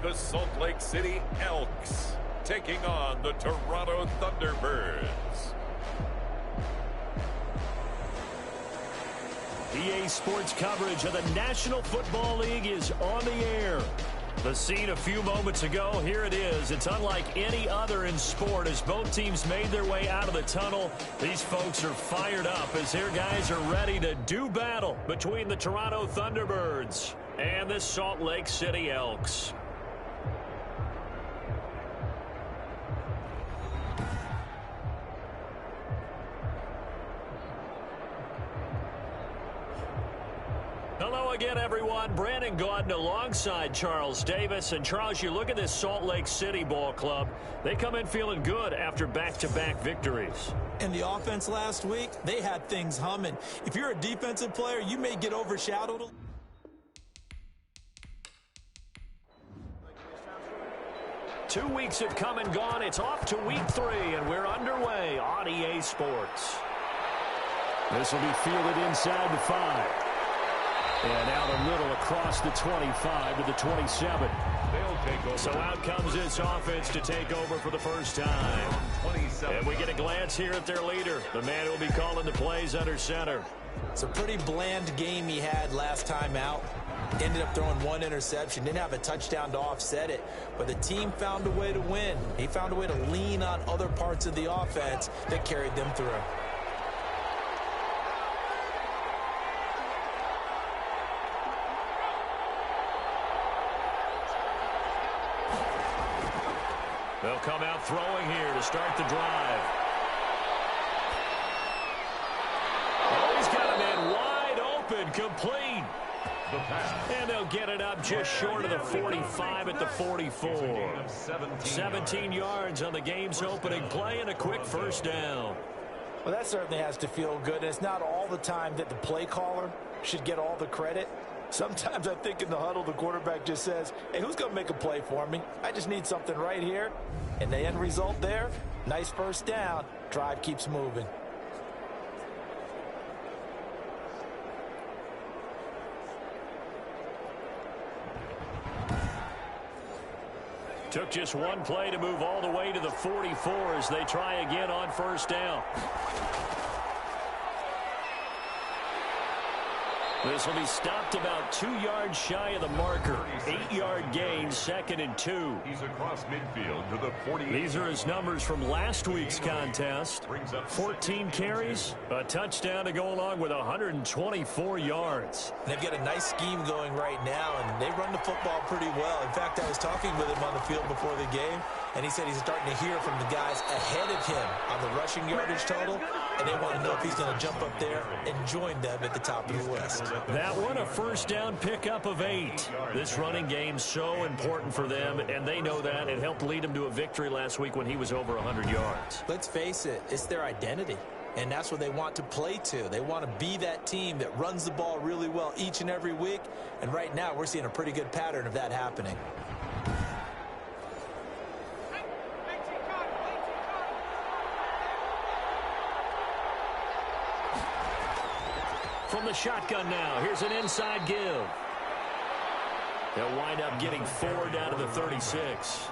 the Salt Lake City Elks taking on the Toronto Thunderbirds. EA Sports coverage of the National Football League is on the air. The scene a few moments ago, here it is. It's unlike any other in sport as both teams made their way out of the tunnel. These folks are fired up as their guys are ready to do battle between the Toronto Thunderbirds and the Salt Lake City Elks. Hello again, everyone. Brandon Gaudin alongside Charles Davis. And Charles, you look at this Salt Lake City ball club. They come in feeling good after back-to-back victories. And the offense last week, they had things humming. If you're a defensive player, you may get overshadowed. 2 weeks have come and gone. It's off to week 3, and we're underway on EA Sports. This will be fielded inside the 5. And out a little across the 25 to the 27. So out comes this offense to take over for the first time. And we get a glance here at their leader, the man who will be calling the plays under center. It's a pretty bland game he had last time out. Ended up throwing 1 interception. Didn't have a touchdown to offset it. But the team found a way to win. He found a way to lean on other parts of the offense that carried them through. They'll come out throwing here to start the drive. Oh, he's got a man wide open, complete. And they'll get it up just short of the 45 at the 44. 17 yards on the game's opening play and a quick first down. Well, that certainly has to feel good. And it's not all the time that the play caller should get all the credit. Sometimes I think in the huddle, the quarterback just says, hey, who's going to make a play for me? I just need something right here. And the end result there, nice first down. Drive keeps moving. Took just one play to move all the way to the 44 as they try again on first down. This will be stopped about 2 yards shy of the marker. 8-yard gain, 2nd and 2. He's across midfield to the 48. These are his numbers from last week's contest. 14 carries, a touchdown to go along with 124 yards. They've got a nice scheme going right now, and they run the football pretty well. In fact, I was talking with him on the field before the game, and he said he's starting to hear from the guys ahead of him on the rushing yardage total, and they want to know if he's going to jump up there and join them at the top of the list. That one, a first down pickup of 8. This running game's so important for them, and they know that. It helped lead them to a victory last week when he was over 100 yards. Let's face it, it's their identity, and that's what they want to play to. They want to be that team that runs the ball really well each and every week, and right now we're seeing a pretty good pattern of that happening. From the shotgun now, here's an inside give. They'll wind up getting 4 down to the 36.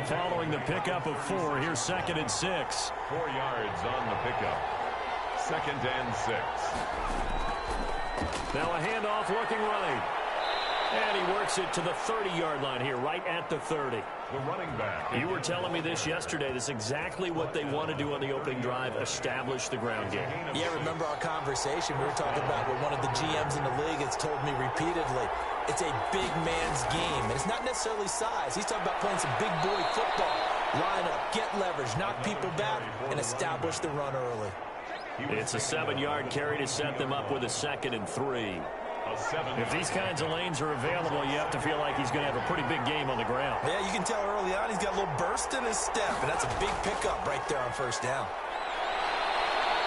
Following the pickup of 4, here's 2nd and 6. 4 yards on the pickup. 2nd and 6. Now a handoff looking right. And he works it to the 30-yard line here, right at the 30. The running back. You were telling me this yesterday. This is exactly what they want to do on the opening drive, establish the ground game. Yeah, remember our conversation? We were talking about what one of the GMs in the league has told me repeatedly. It's a big man's game, and it's not necessarily size. He's talking about playing some big boy football. Line up, get leverage, knock people back, and establish the run early. It's a 7-yard carry to set them up with a 2nd and 3. If these kinds of lanes are available, you have to feel like he's going to have a pretty big game on the ground. Yeah, you can tell early on he's got a little burst in his step, and that's a big pickup right there on first down.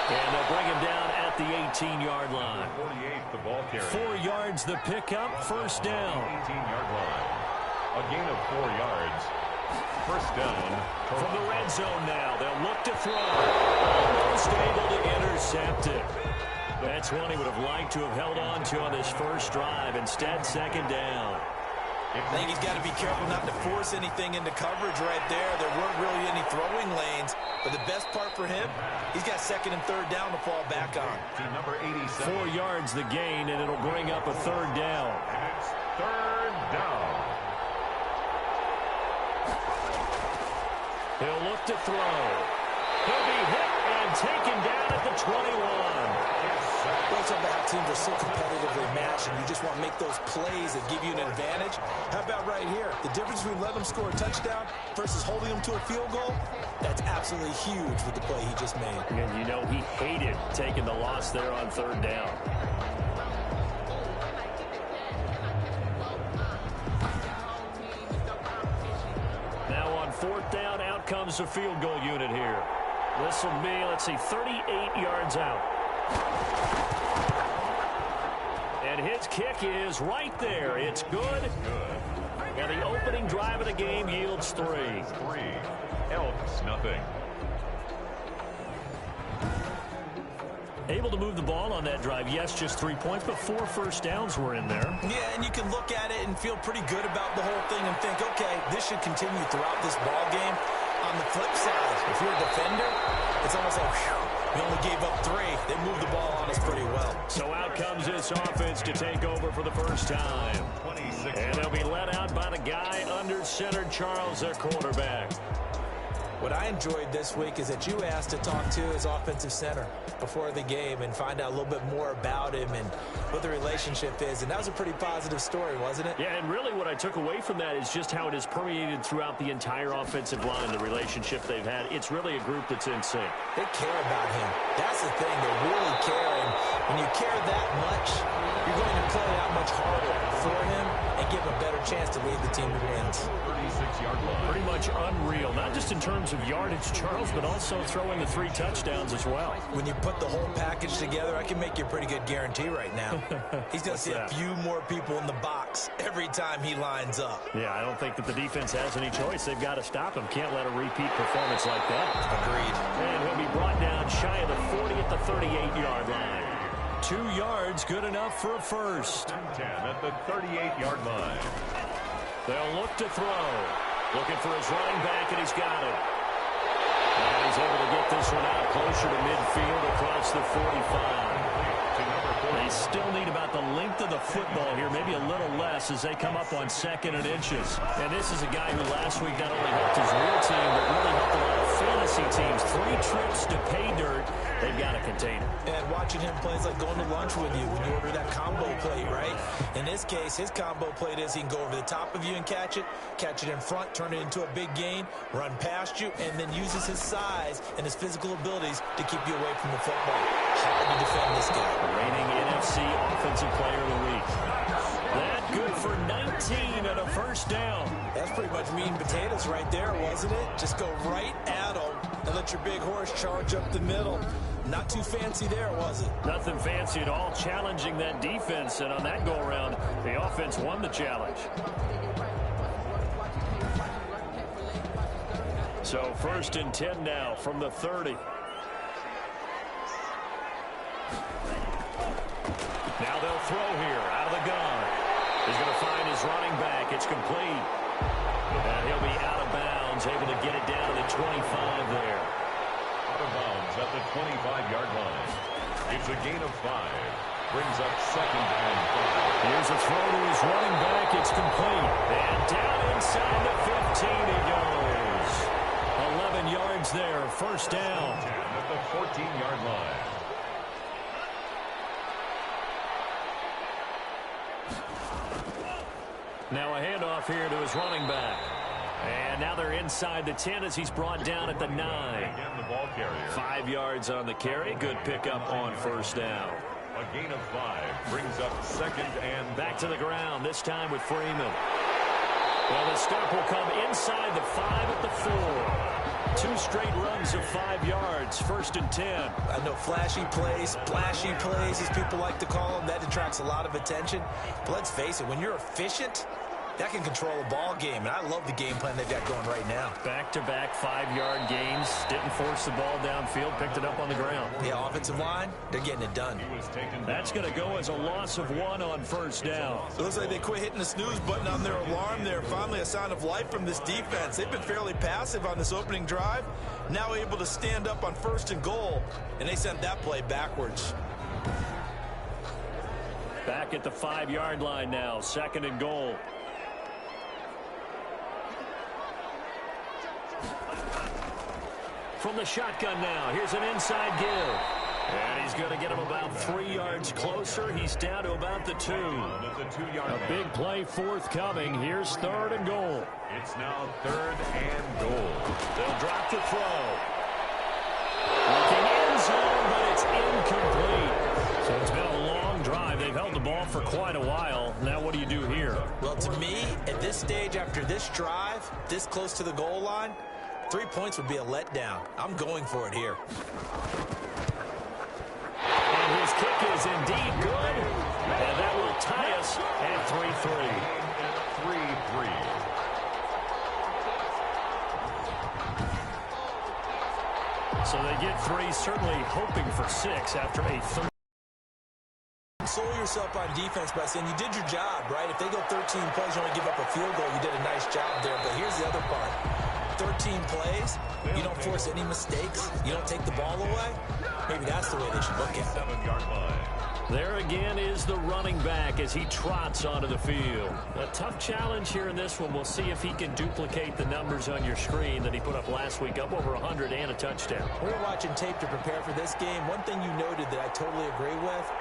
And they'll bring him down at the 18-yard line. 48, the ball carrier. 4 yards the pickup, first down. 18-yard line. A gain of 4 yards. First down. From the red zone now, they'll look to throw. Almost able to intercept it. That's one he would have liked to have held on to on this first drive. Instead, 2nd down. I think he's got to be careful not to force anything into coverage right there. There weren't really any throwing lanes. But the best part for him, he's got second and third down to fall back on. To number 87. 4 yards the gain, and it'll bring up a third down. And it's third down. He'll look to throw. He'll be hit and taken down at the 21. What's up about teams are so competitively matched, and you just want to make those plays that give you an advantage? How about right here? The difference between letting them score a touchdown versus holding them to a field goal, that's absolutely huge with the play he just made. And you know he hated taking the loss there on third down. Now on fourth down, out comes the field goal unit here. This will be, let's see, 38 yards out. And his kick is right there. It's good. And the opening drive of the game yields 3. Elks, nothing. Able to move the ball on that drive. Yes, just 3 points, but 4 first downs were in there. Yeah, and you can look at it and feel pretty good about the whole thing and think, okay, this should continue throughout this ball game. On the flip side, if you're a defender, it's almost like, whew, we only gave up 3. They moved the ball on us pretty well. So out comes this offense to take over for the first time. 26. And they'll be led out by the guy under center, Charles, their quarterback. What I enjoyed this week is that you asked to talk to his offensive center before the game and find out a little bit more about him and what the relationship is. And that was a pretty positive story, wasn't it? Yeah, and really what I took away from that is just how it has permeated throughout the entire offensive line, the relationship they've had. It's really a group that's in sync. They care about him. That's the thing. They really care. And when you care that much, you're going to play that much harder for him and give him a better chance to lead the team to wins. 36-yard line. Pretty much unreal, not just in terms of yardage, Charles, but also throwing the 3 touchdowns as well. When you put the whole package together, I can make you a pretty good guarantee right now. He's going to see a few more people in the box every time he lines up. Yeah, I don't think that the defense has any choice. They've got to stop him. Can't let a repeat performance like that. Agreed. And he'll be brought down shy of the 40 at the 38-yard line. 2 yards, good enough for a first. 10 at the 38-yard line. They'll look to throw. Looking for his running back, and he's got it. And he's able to get this one out closer to midfield across the 45. They still need about the length of the football here, maybe a little less as they come up on 2nd and inches. And this is a guy who last week not only helped his real team, but really helped a lot of fantasy teams. 3 trips to pay dirt. They've got to contain him. And watching him play is like going to lunch with you when you order that combo plate, right? In this case, his combo plate is he can go over the top of you and catch it in front, turn it into a big gain, run past you, and then uses his size and his physical abilities to keep you away from the football. Hard to defend this guy. Reigning NFC Offensive Player of the Week. That good for 19 and a first down. That's pretty much meat and potatoes right there, wasn't it? Just go right at him and let your big horse charge up the middle. Not too fancy there, was it? Nothing fancy at all, challenging that defense, and on that go-around, the offense won the challenge. So 1st and 10 now from the 30. Now they'll throw here out of the gun. He's going to find his running back. It's complete. And he'll be out of bounds, able to get it down to the 25 there. Out of bounds at the 25-yard line. It's a gain of 5. Brings up 2nd and 5. Here's a throw to his running back. It's complete. And down inside the 15 he goes. 11 yards there. First down. 10 at the 14-yard line. Now a handoff here to his running back. And now they're inside the 10 as he's brought down at the 9. Again, the ball carrier. 5 yards on the carry. Good pickup on first down. A gain of 5 brings up 2nd and back to the ground, this time with Freeman. Well, the stop will come inside the 5 at the 4. 2 straight runs of 5 yards, 1st and 10. I know flashy plays, splashy plays, as people like to call them, that attracts a lot of attention. But let's face it, when you're efficient, That can control a ball game, and I love the game plan they've got going right now. Back-to-back 5-yard gains. Didn't force the ball downfield. Picked it up on the ground. Yeah, offensive line, they're getting it done. That's going to go as a loss of 1 on first down. It looks like they quit hitting the snooze button on their alarm there. Finally a sign of life from this defense. They've been fairly passive on this opening drive. Now able to stand up on 1st and goal, and they sent that play backwards. Back at the 5-yard line now. 2nd and goal. From the shotgun now, here's an inside give. And he's going to get him about 3 yards closer. He's down to about the 2. A big play forthcoming. Here's 3rd and goal. It's now 3rd and goal. They'll drop the throw. Looking end zone, but it's incomplete. So it's been a long drive. They've held the ball for quite a while. Now what do you do here? Well, to me, at this stage, after this drive, this close to the goal line, 3 points would be a letdown. I'm going for it here. And his kick is indeed good. And that will tie us at 3-3. 3-3. So they get 3, certainly hoping for 6 after a 3. Console yourself on defense by saying you did your job, right? If they go 13 plays, you only give up a field goal, you did a nice job there. But here's the other part. 13 plays, you don't force any mistakes, you don't take the ball away, maybe that's the way they should look at it. 7-yard line. There again is the running back as he trots onto the field. A tough challenge here in this one. We'll see if he can duplicate the numbers on your screen that he put up last week, up over 100 and a touchdown. We were watching tape to prepare for this game. One thing you noted that I totally agree with,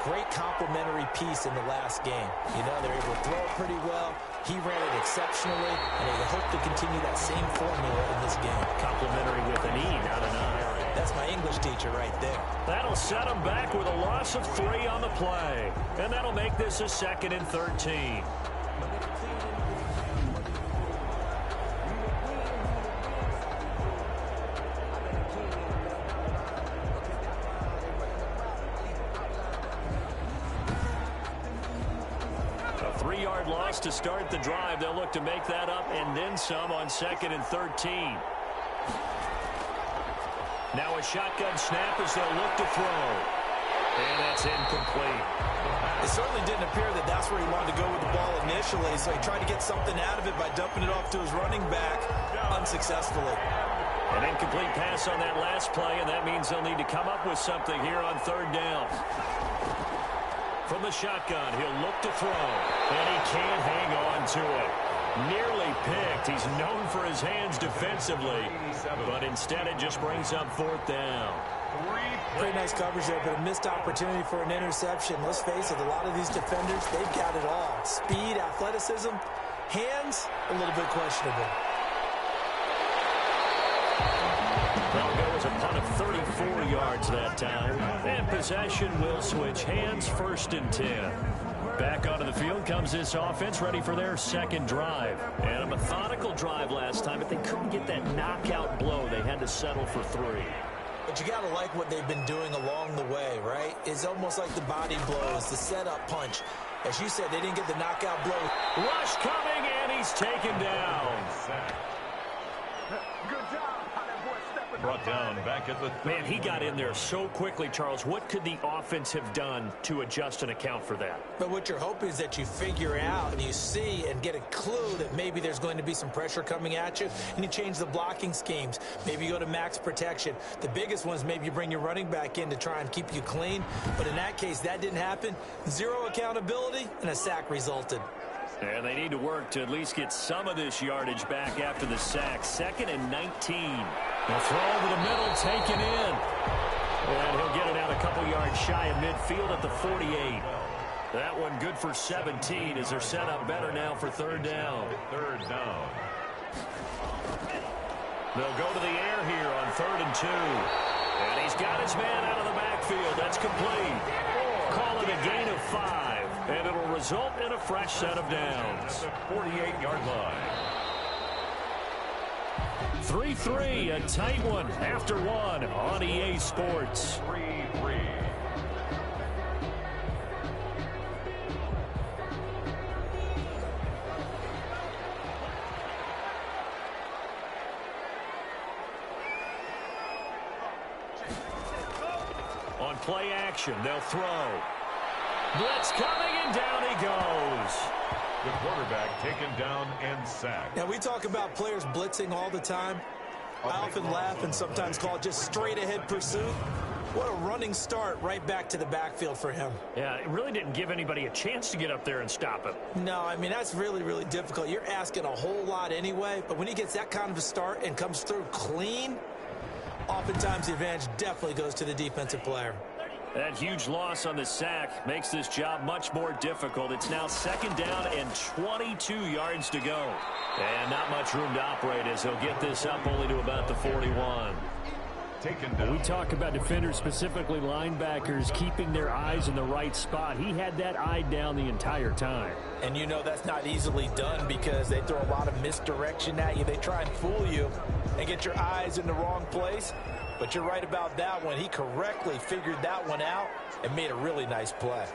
great complimentary piece in the last game. You know, they're able to throw it pretty well. He ran it exceptionally, and they hope to continue that same formula in this game. Complimentary with an E, not an I. That's my English teacher right there. That'll set him back with a loss of 3 on the play. And that'll make this a 2nd and 13. A 3-yard loss to start the drive. They'll look to make that up and then some on 2nd and 13. Now a shotgun snap as they'll look to throw. And that's incomplete. It certainly didn't appear that that's where he wanted to go with the ball initially, so he tried to get something out of it by dumping it off to his running back unsuccessfully. An incomplete pass on that last play, and that means they'll need to come up with something here on 3rd down. From the shotgun, he'll look to throw, and he can't hang on to it. Nearly picked. He's known for his hands defensively, but instead it just brings up 4th down. Pretty nice coverage there, but a missed opportunity for an interception. Let's face it, a lot of these defenders, they've got it all. Speed, athleticism, hands, a little bit questionable. That'll go as a punt of 34 yards that time. And possession will switch hands, 1st and 10. Back onto the field comes this offense, ready for their 2nd drive. And a methodical drive last time, but they couldn't get that knockout blow. They had to settle for 3. But you got to like what they've been doing along the way, right? It's almost like the body blows, the setup punch. As you said, they didn't get the knockout blow. Rush coming, and he's taken down. Good job. Brought down back at the... Man, he got in there so quickly, Charles. What could the offense have done to adjust and account for that? But what you're hoping is that you figure out and you see and get a clue that maybe there's going to be some pressure coming at you, and you change the blocking schemes. Maybe you go to max protection. The biggest one is maybe you bring your running back in to try and keep you clean. But in that case, that didn't happen. 0 accountability, and a sack resulted. And they need to work to at least get some of this yardage back after the sack. 2nd and 19. The throw over the middle, taken in. And he'll get it out a couple yards shy of midfield at the 48. That one good for 17 as they're set up better now for 3rd down. 3rd down. They'll go to the air here on 3rd and 2. And he's got his man out of the backfield. That's complete. Call it a gain of 5. And it'll result in a fresh set of downs. 48-yard line. 3-3, a tight one after 1 on EA Sports. 3-3. On play action, they'll throw. Blitz coming, and down he goes. The quarterback taken down and sacked. Now, we talk about players blitzing all the time. I often laugh and sometimes call it just straight-ahead pursuit. What a running start right back to the backfield for him. Yeah, it really didn't give anybody a chance to get up there and stop him. No, I mean, that's really, really difficult. You're asking a whole lot anyway, but when he gets that kind of a start and comes through clean, oftentimes the advantage definitely goes to the defensive player. That huge loss on the sack makes this job much more difficult. It's now 2nd down and 22 yards to go. And not much room to operate as he'll get this up only to about the 41. Taken down. We talk about defenders, specifically linebackers, keeping their eyes in the right spot. He had that eye down the entire time. And you know that's not easily done because they throw a lot of misdirection at you. They try and fool you and get your eyes in the wrong place. But you're right about that one. He correctly figured that one out and made a really nice play.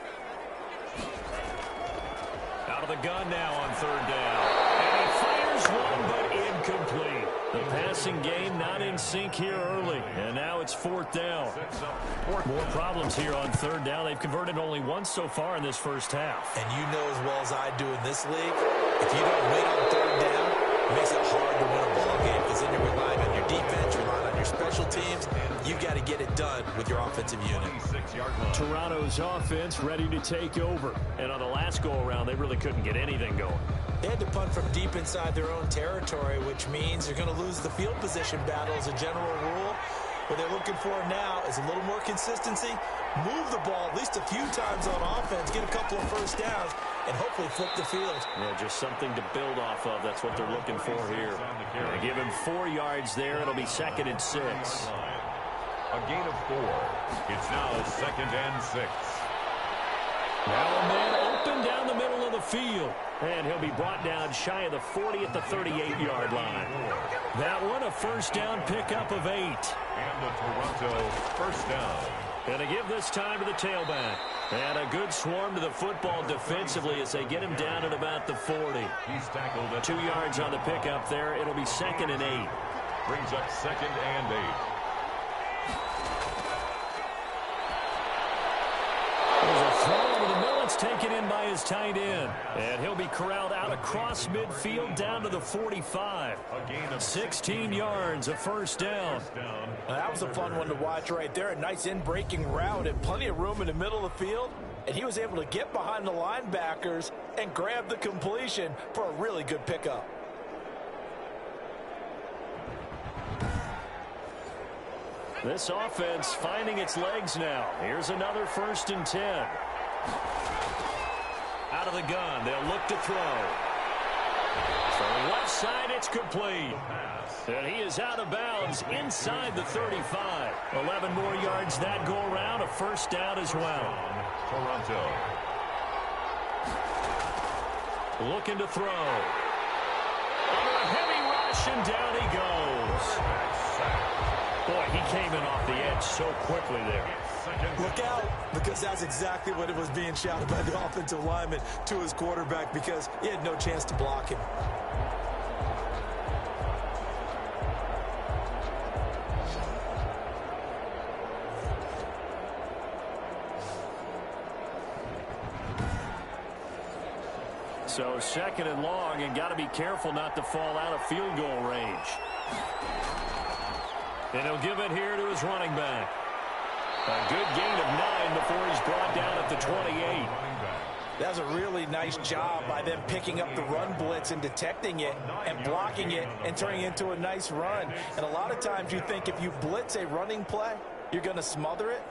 Out of the gun now on 3rd down. And he fires one, but incomplete. The passing game not in sync here early. And now it's 4th down. More problems here on 3rd down. They've converted only once so far in this first half. And you know as well as I do in this league, if you don't win on 3rd down, it makes it hard to win a ball game because then you're relying on your defense, you're relying on your special teams. You've got to get it done with your offensive unit. Toronto's offense ready to take over. And on the last go-around, they really couldn't get anything going. They had to punt from deep inside their own territory, which means they're going to lose the field position battle as a general rule. What they're looking for now is a little more consistency, move the ball at least a few times on offense, get a couple of first downs, and hopefully flip the field. Yeah, just something to build off of. That's what they're looking for here. They give him 4 yards there. It'll be 2nd and 6. A gain of 4. It's now 2nd and 6. Now a man open down the middle of the field. And he'll be brought down shy of the 40 at the 38-yard line. That one a first down pickup of 8. And the Toronto first down. And to give this time to the tailback. And a good swarm to the football defensively as they get him down at about the 40. He's tackled at 2 yards on the pickup there. It'll be 2nd and 8. Brings up 2nd and 8. There's a throw over the middle. It's taken in by his tight end. And he'll be corralled out across midfield down to the 45. 16 yards, a first down. Now, that was a fun one to watch right there. A nice in-breaking route and plenty of room in the middle of the field. And he was able to get behind the linebackers and grab the completion for a really good pickup. This offense finding its legs now. Here's another 1st and 10. Out of the gun, they'll look to throw. From the left side, it's complete. And he is out of bounds inside the 35. 11 more yards that go around, a first down as well. Toronto. Looking to throw. Under a heavy rush, and down he goes. Boy, he came in off the edge so quickly there. Look out, because that's exactly what it was being shouted by the offensive lineman to his quarterback because he had no chance to block him. So 2nd and long, and got to be careful not to fall out of field goal range. And he'll give it here to his running back. A good gain of 9 before he's brought down at the 28. That was a really nice job by them picking up the run blitz and detecting it and blocking it and turning it into a nice run. And a lot of times you think if you blitz a running play, you're going to smother it.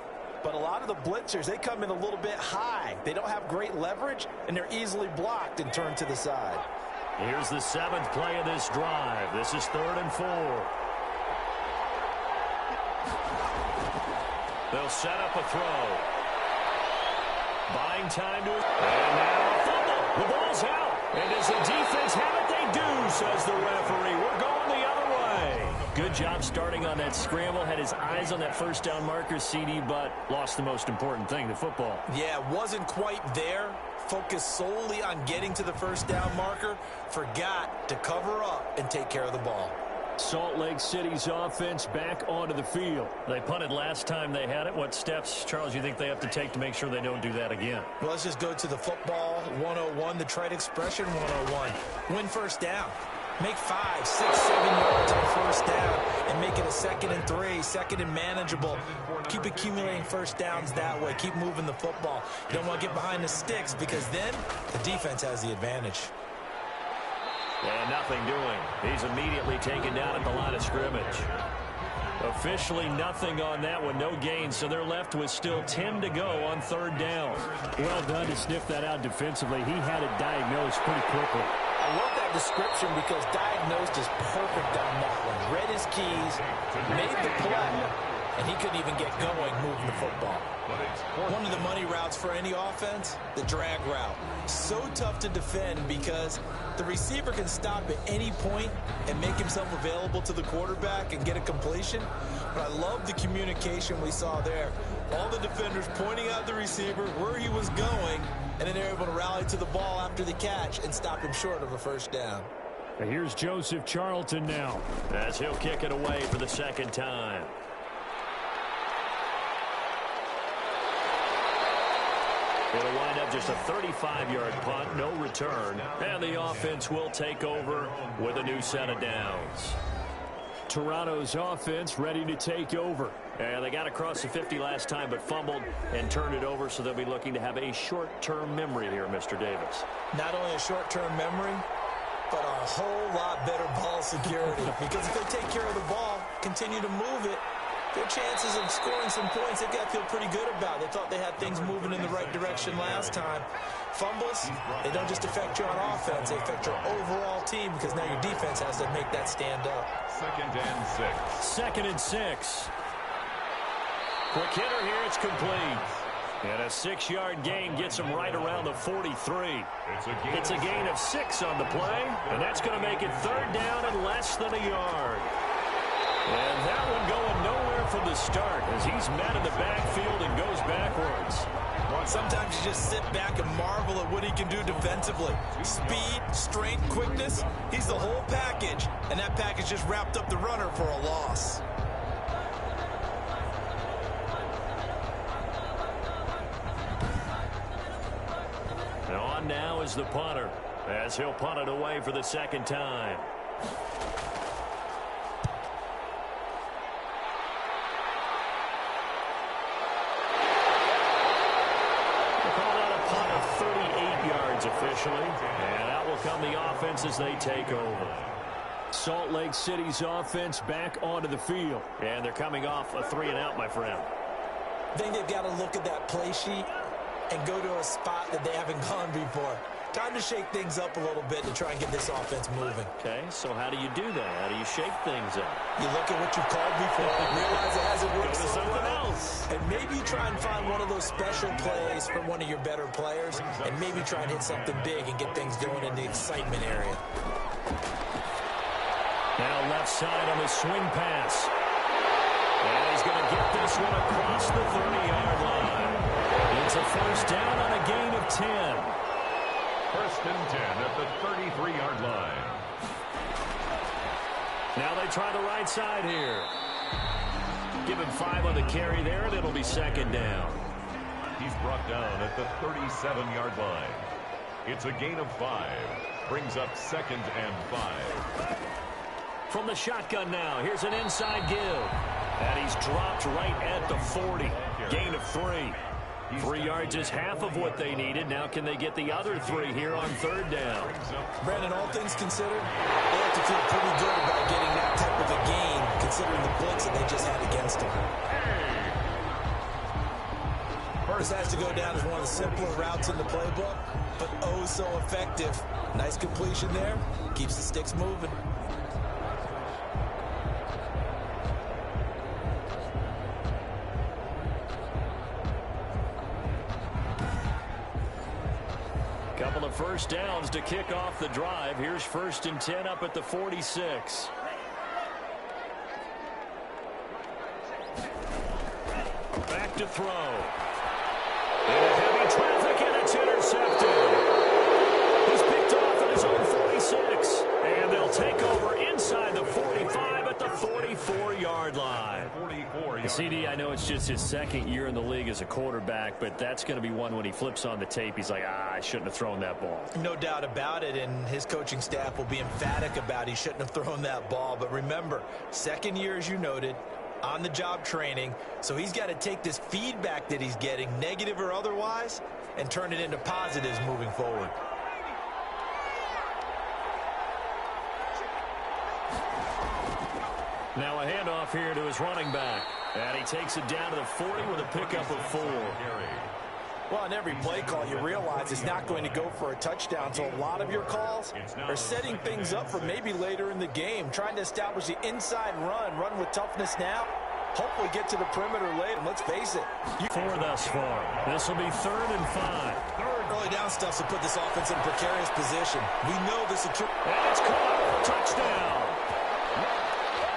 But a lot of the blitzers, they come in a little bit high. They don't have great leverage, and they're easily blocked and turned to the side. Here's the 7th play of this drive. This is 3rd and 4. They'll set up a throw. Buying time to... And now a fumble. The ball's out. And does the defense have it? They do, says the referee. We're going the other way. Good job starting on that scramble. Had his eyes on that first down marker, CD, but lost the most important thing, the football. Yeah, wasn't quite there. Focused solely on getting to the first down marker. Forgot to cover up and take care of the ball. Salt Lake City's offense back onto the field. They punted last time they had it. What steps, Charles, you think they have to take to make sure they don't do that again? Well, let's just go to the football 101, the trade expression 101. Win first down. Make 5, 6, 7 yards on first down and make it a 2nd and 3, 2nd and manageable. Keep accumulating first downs that way. Keep moving the football. You don't want to get behind the sticks because then the defense has the advantage. And nothing doing. He's immediately taken down at the line of scrimmage. Officially nothing on that one, no gain, so they're left with still 10 to go on third down. Well done to sniff that out defensively. He had it diagnosed pretty quickly. I love that description because diagnosed is perfect on that one. Read his keys, made the play, and he couldn't even get going moving the football. One of the money routes for any offense, the drag route. So tough to defend because the receiver can stop at any point and make himself available to the quarterback and get a completion. But I love the communication we saw there. All the defenders pointing out the receiver where he was going, and then they're able to rally to the ball after the catch and stop him short of a first down. Here's Joseph Charlton now. As he'll kick it away for the second time. It'll wind up just a 35-yard punt, no return, and the offense will take over with a new set of downs. Toronto's offense ready to take over. And they got across the 50 last time but fumbled and turned it over, so they'll be looking to have a short-term memory here, Mr. Davis. Not only a short-term memory, but a whole lot better ball security. Because if they take care of the ball, continue to move it, their chances of scoring some points, they've got to feel pretty good about. They thought they had things moving in the right direction last time. Fumbles, they don't just affect you on offense. They affect your overall team because now your defense has to make that stand up. 2nd and 6. 2nd and 6. Quick hitter here, it's complete. And a 6-yard gain gets him right around the 43. It's a gain of 6 on the play, and that's going to make it third down and less than a yard. And that one going nowhere from the start as he's met in the backfield and goes backwards. Sometimes you just sit back and marvel at what he can do defensively. Speed, strength, quickness, he's the whole package. And that package just wrapped up the runner for a loss. And on now is the punter as he'll punt it away for the second time. Officially, and out will come the offense as they take over. Salt Lake City's offense back onto the field. And they're coming off a 3-and-out, my friend. I think they've got to look at that play sheet and go to a spot that they haven't gone before. Time to shake things up a little bit to try and get this offense moving. Okay, so how do you do that? How do you shake things up? You look at what you've called before and realize it hasn't worked Go to something else. And maybe try and find one of those special plays from one of your better players and maybe try and hit something big and get things going in the excitement area. Now left side on the swing pass. And he's going to get this one across the 30-yard line. It's a first down on a gain of 10. 1st and 10 at the 33-yard line. Now they try the right side here. Give him 5 on the carry there, and it'll be second down. He's brought down at the 37-yard line. It's a gain of 5. Brings up 2nd and 5. From the shotgun now, here's an inside give. And he's dropped right at the 40. Gain of 3. 3 yards is half of what they needed. Now can they get the other 3 here on third down? Brandon, all things considered, they have to feel pretty good about getting that type of a gain considering the blitz that they just had against them. This has to go down as one of the simpler routes in the playbook, but oh so effective. Nice completion there. Keeps the sticks moving. Couple of first downs to kick off the drive. Here's 1st and 10 up at the 46. Back to throw. Into heavy traffic, and it's intercepted. He's picked off at his own 46. And they'll take over inside the 45 at the 44-yard line. CD, I know it's just his second year in the league as a quarterback, but that's going to be one when he flips on the tape, he's like, I shouldn't have thrown that ball. No doubt about it, and his coaching staff will be emphatic about he shouldn't have thrown that ball. But remember, second year, as you noted, on-the-job training, so he's got to take this feedback that he's getting, negative or otherwise, and turn it into positives moving forward. Now a handoff here to his running back. And he takes it down to the 40 with a pickup of 4. Well, on every play call, you realize it's not going to go for a touchdown, so a lot of your calls are setting things up for maybe later in the game, trying to establish the inside run with toughness now, hopefully get to the perimeter late, and let's face it. 4 thus far. This will be 3rd and 5. Early down stuff to put this offense in a precarious position. We know the security. And it's caught. Touchdown.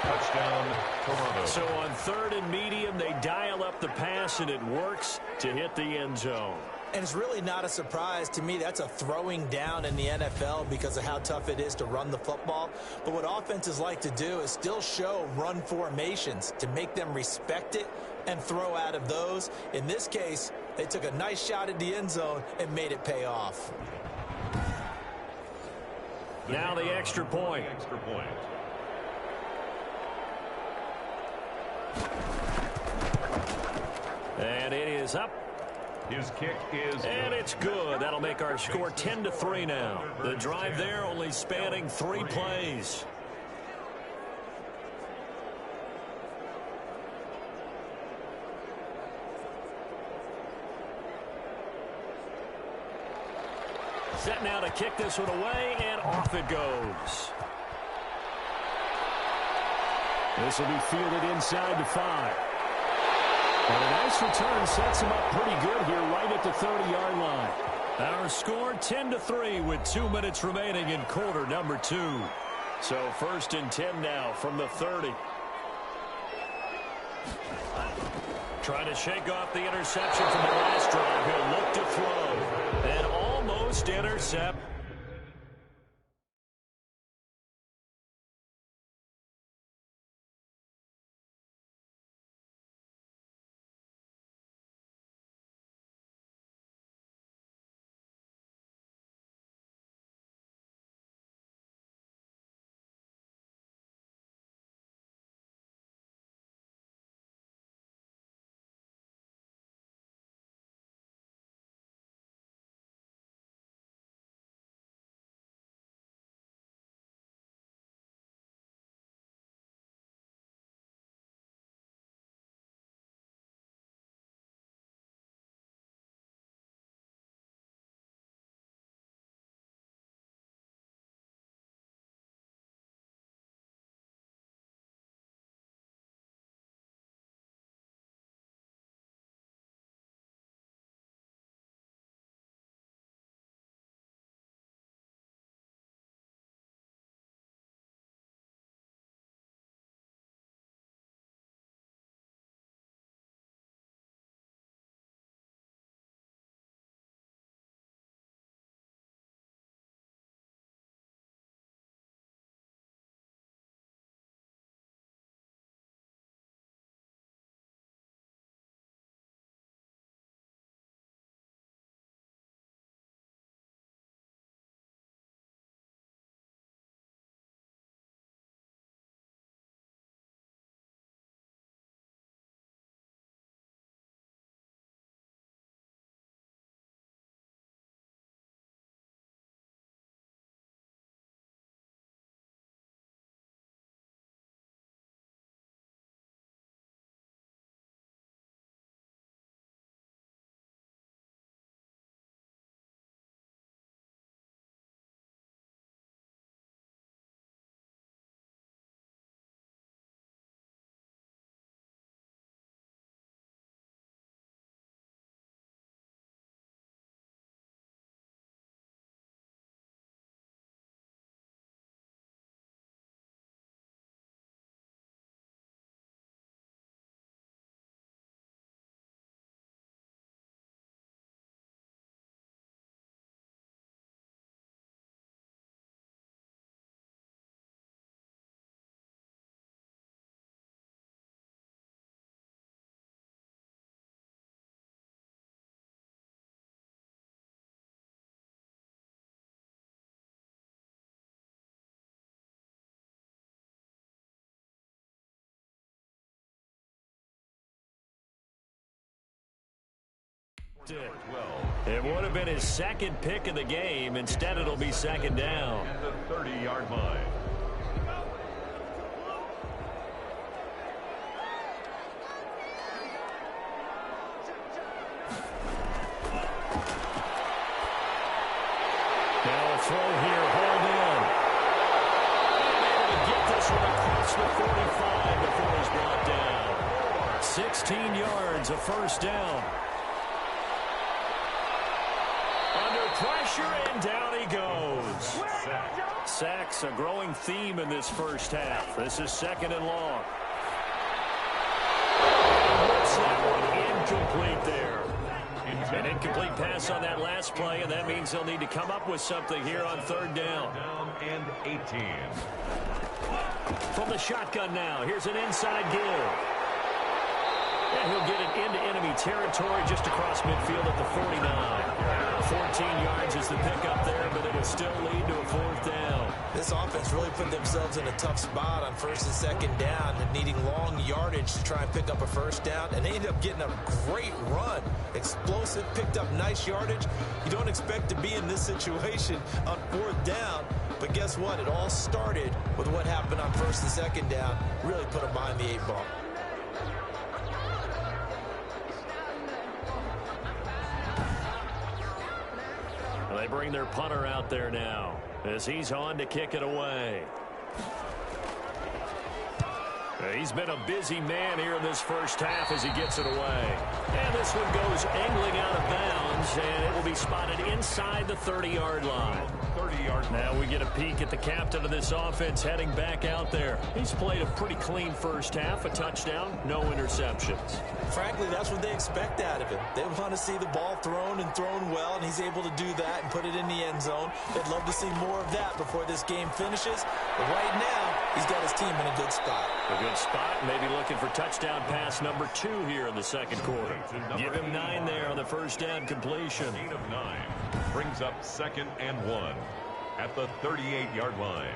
Touchdown, Toronto. So on 3rd and medium, they dial up the pass, and it works to hit the end zone. And it's really not a surprise to me. That's a throwing down in the NFL because of how tough it is to run the football. But what offenses like to do is still show run formations to make them respect it and throw out of those. In this case, they took a nice shot at the end zone and made it pay off. Now the extra point. And it is up. His kick is And it's good. That'll make our score 10-3 now. The drive there only spanning 3 plays. Set now to kick this one away, and off it goes. This will be fielded inside the 5. And a nice return sets him up pretty good here right at the 30-yard line. Our score 10-3 with 2 minutes remaining in quarter number 2. So 1st and 10 now from the 30. Trying to shake off the interception from the last drive. He'll look to throw. And almost intercept. It would have been his second pick of the game. Instead, it'll be second down. At the 30-yard line. Now a throw here, hold in. Able to get this one across the 45 before he's brought down. 16 yards, a first down. Under pressure, and down he goes. Sacks, a growing theme in this first half. This is second and long. What's that one incomplete there? An incomplete pass on that last play, and that means they'll need to come up with something here on third down. Down and 18. From the shotgun now, here's an inside give. And he'll get it into enemy territory just across midfield at the 49. 14 yards is the pickup there, but it'll still lead to a fourth down. This offense really put themselves in a tough spot on first and second down and needing long yardage to try and pick up a first down, and they ended up getting a great run. Explosive, picked up nice yardage. You don't expect to be in this situation on fourth down, but guess what? It all started with what happened on first and second down. Really put them behind the 8 ball. They bring their punter out there now as he's on to kick it away. He's been a busy man here in this first half as he gets it away. And this one goes angling out of bounds, and it will be spotted inside the 30-yard line. 30-yard. Now we get a peek at the captain of this offense heading back out there. He's played a pretty clean first half, a touchdown, no interceptions. Frankly, that's what they expect out of him. They want to see the ball thrown and thrown well, and he's able to do that and put it in the end zone. They'd love to see more of that before this game finishes. But right now, he's got his team in a good spot. A good spot, maybe looking for touchdown pass number 2 here in the second quarter. Give him 9 there on the first down completion. Gain of 9 brings up second and 1 at the 38-yard line.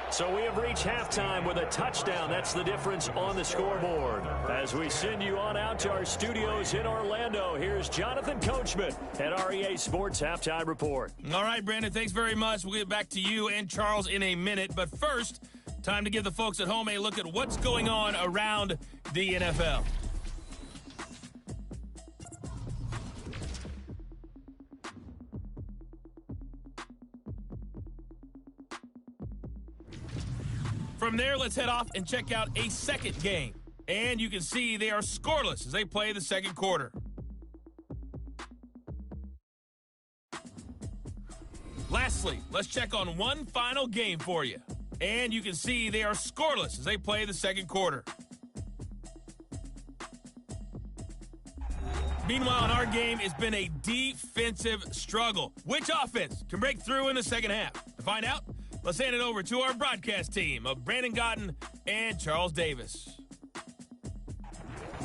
So we have reached halftime with a touchdown. That's the difference on the scoreboard. As we send you on out to our studios in Orlando, here's Jonathan Coachman at REA Sports Halftime Report. All right, Brandon, thanks very much. We'll get back to you and Charles in a minute. But first, time to give the folks at home a look at what's going on around the NFL. From there, let's head off and check out a second game. And you can see they are scoreless as they play the second quarter. Lastly, let's check on one final game for you. And you can see they are scoreless as they play the second quarter. Meanwhile, in our game, it's been a defensive struggle. Which offense can break through in the second half? To find out, let's hand it over to our broadcast team of Brandon Gotten and Charles Davis.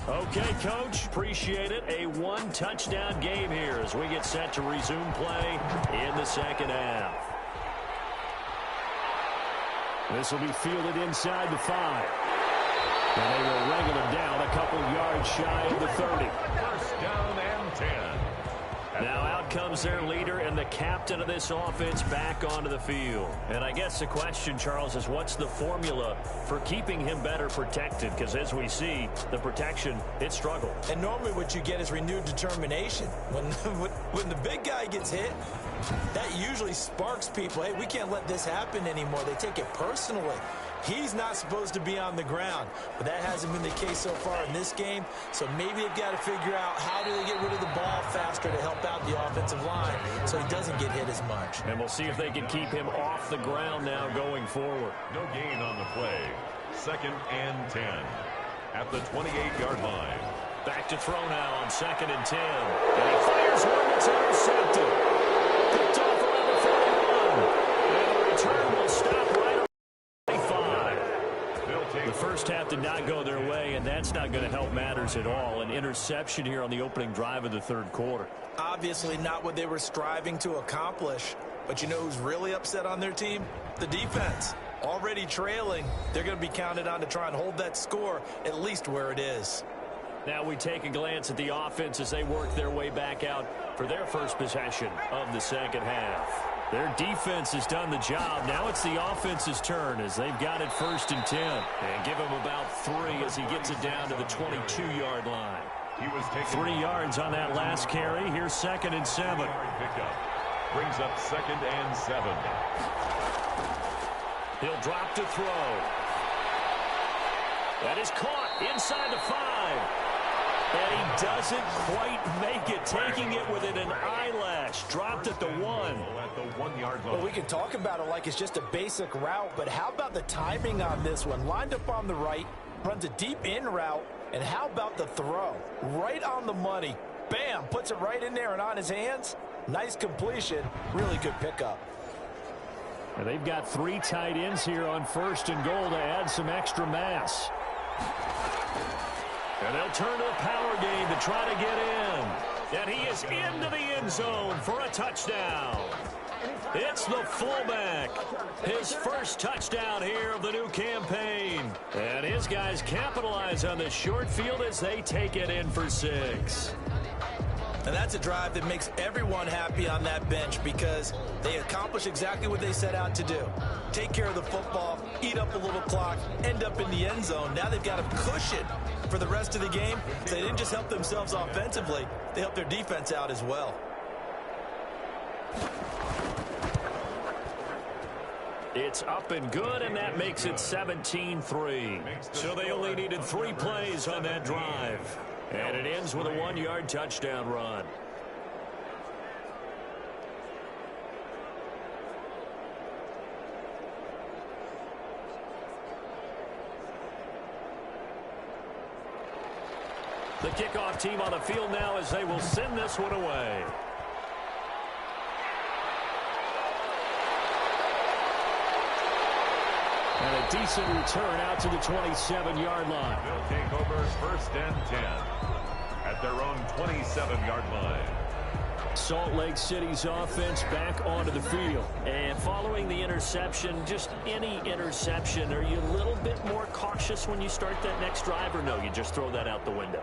Okay, Coach, appreciate it. A one-touchdown game here as we get set to resume play in the second half. This will be fielded inside the 5. And they will wrangle it down a couple yards shy of the 30. First down and 10. Now out comes their leader and the captain of this offense back onto the field. And I guess the question, Charles, is what's the formula for keeping him better protected? Because as we see, the protection, it struggled. And normally what you get is renewed determination. When the big guy gets hit, that usually sparks people. Hey, we can't let this happen anymore. They take it personally. He's not supposed to be on the ground, but that hasn't been the case so far in this game. So maybe they've got to figure out how do they get rid of the ball faster to help out the offensive line so he doesn't get hit as much. And we'll see if they can keep him off the ground now going forward. No gain on the play. Second and 10 at the 28-yard line. Back to throw now on second and 10. And he fires one that's intercepted. Picked off around the 41. And the return will stop right. The first first half did not go their way, and that's not going to help matters at all. An interception here on the opening drive of the third quarter. Obviously not what they were striving to accomplish. But you know who's really upset on their team? The defense. Already trailing, they're going to be counted on to try and hold that score at least where it is. Now we take a glance at the offense as they work their way back out for their first possession of the second half. Their defense has done the job. Now it's the offense's turn as they've got it 1st and 10. And give him about 3 as he gets it down to the 22-yard line. He was taking 3 yards on that last carry. Here's 2nd and 7. Pickup. Brings up 2nd and 7. He'll drop to throw. That is caught inside the 5. And he doesn't quite make it, taking it within an eyelash. Dropped at the 1. At the 1-yard line. Well, we can talk about it like it's just a basic route, but how about the timing on this one? Lined up on the right, runs a deep in route, and how about the throw? Right on the money. Bam, puts it right in there and on his hands. Nice completion, really good pickup. And they've got 3 tight ends here on 1st and goal to add some extra mass. And they'll turn to the power game to try to get in. And he is into the end zone for a touchdown. It's the fullback. His first touchdown here of the new campaign. And his guys capitalize on the short field as they take it in for 6. And that's a drive that makes everyone happy on that bench because they accomplish exactly what they set out to do. Take care of the football, eat up a little clock, end up in the end zone. Now they've got a cushion for the rest of the game. So they didn't just help themselves offensively, they helped their defense out as well. It's up and good, and that makes it 17-3. So they only needed 3 plays on that drive. And it ends with a 1-yard touchdown run. The kickoff team on the field now as they will send this one away. And a decent return out to the 27-yard line. They'll take over 1st and 10 at their own 27-yard line. Salt Lake City's offense back onto the field. And following the interception, just any interception, are you a little bit more cautious when you start that next drive, or no, you just throw that out the window?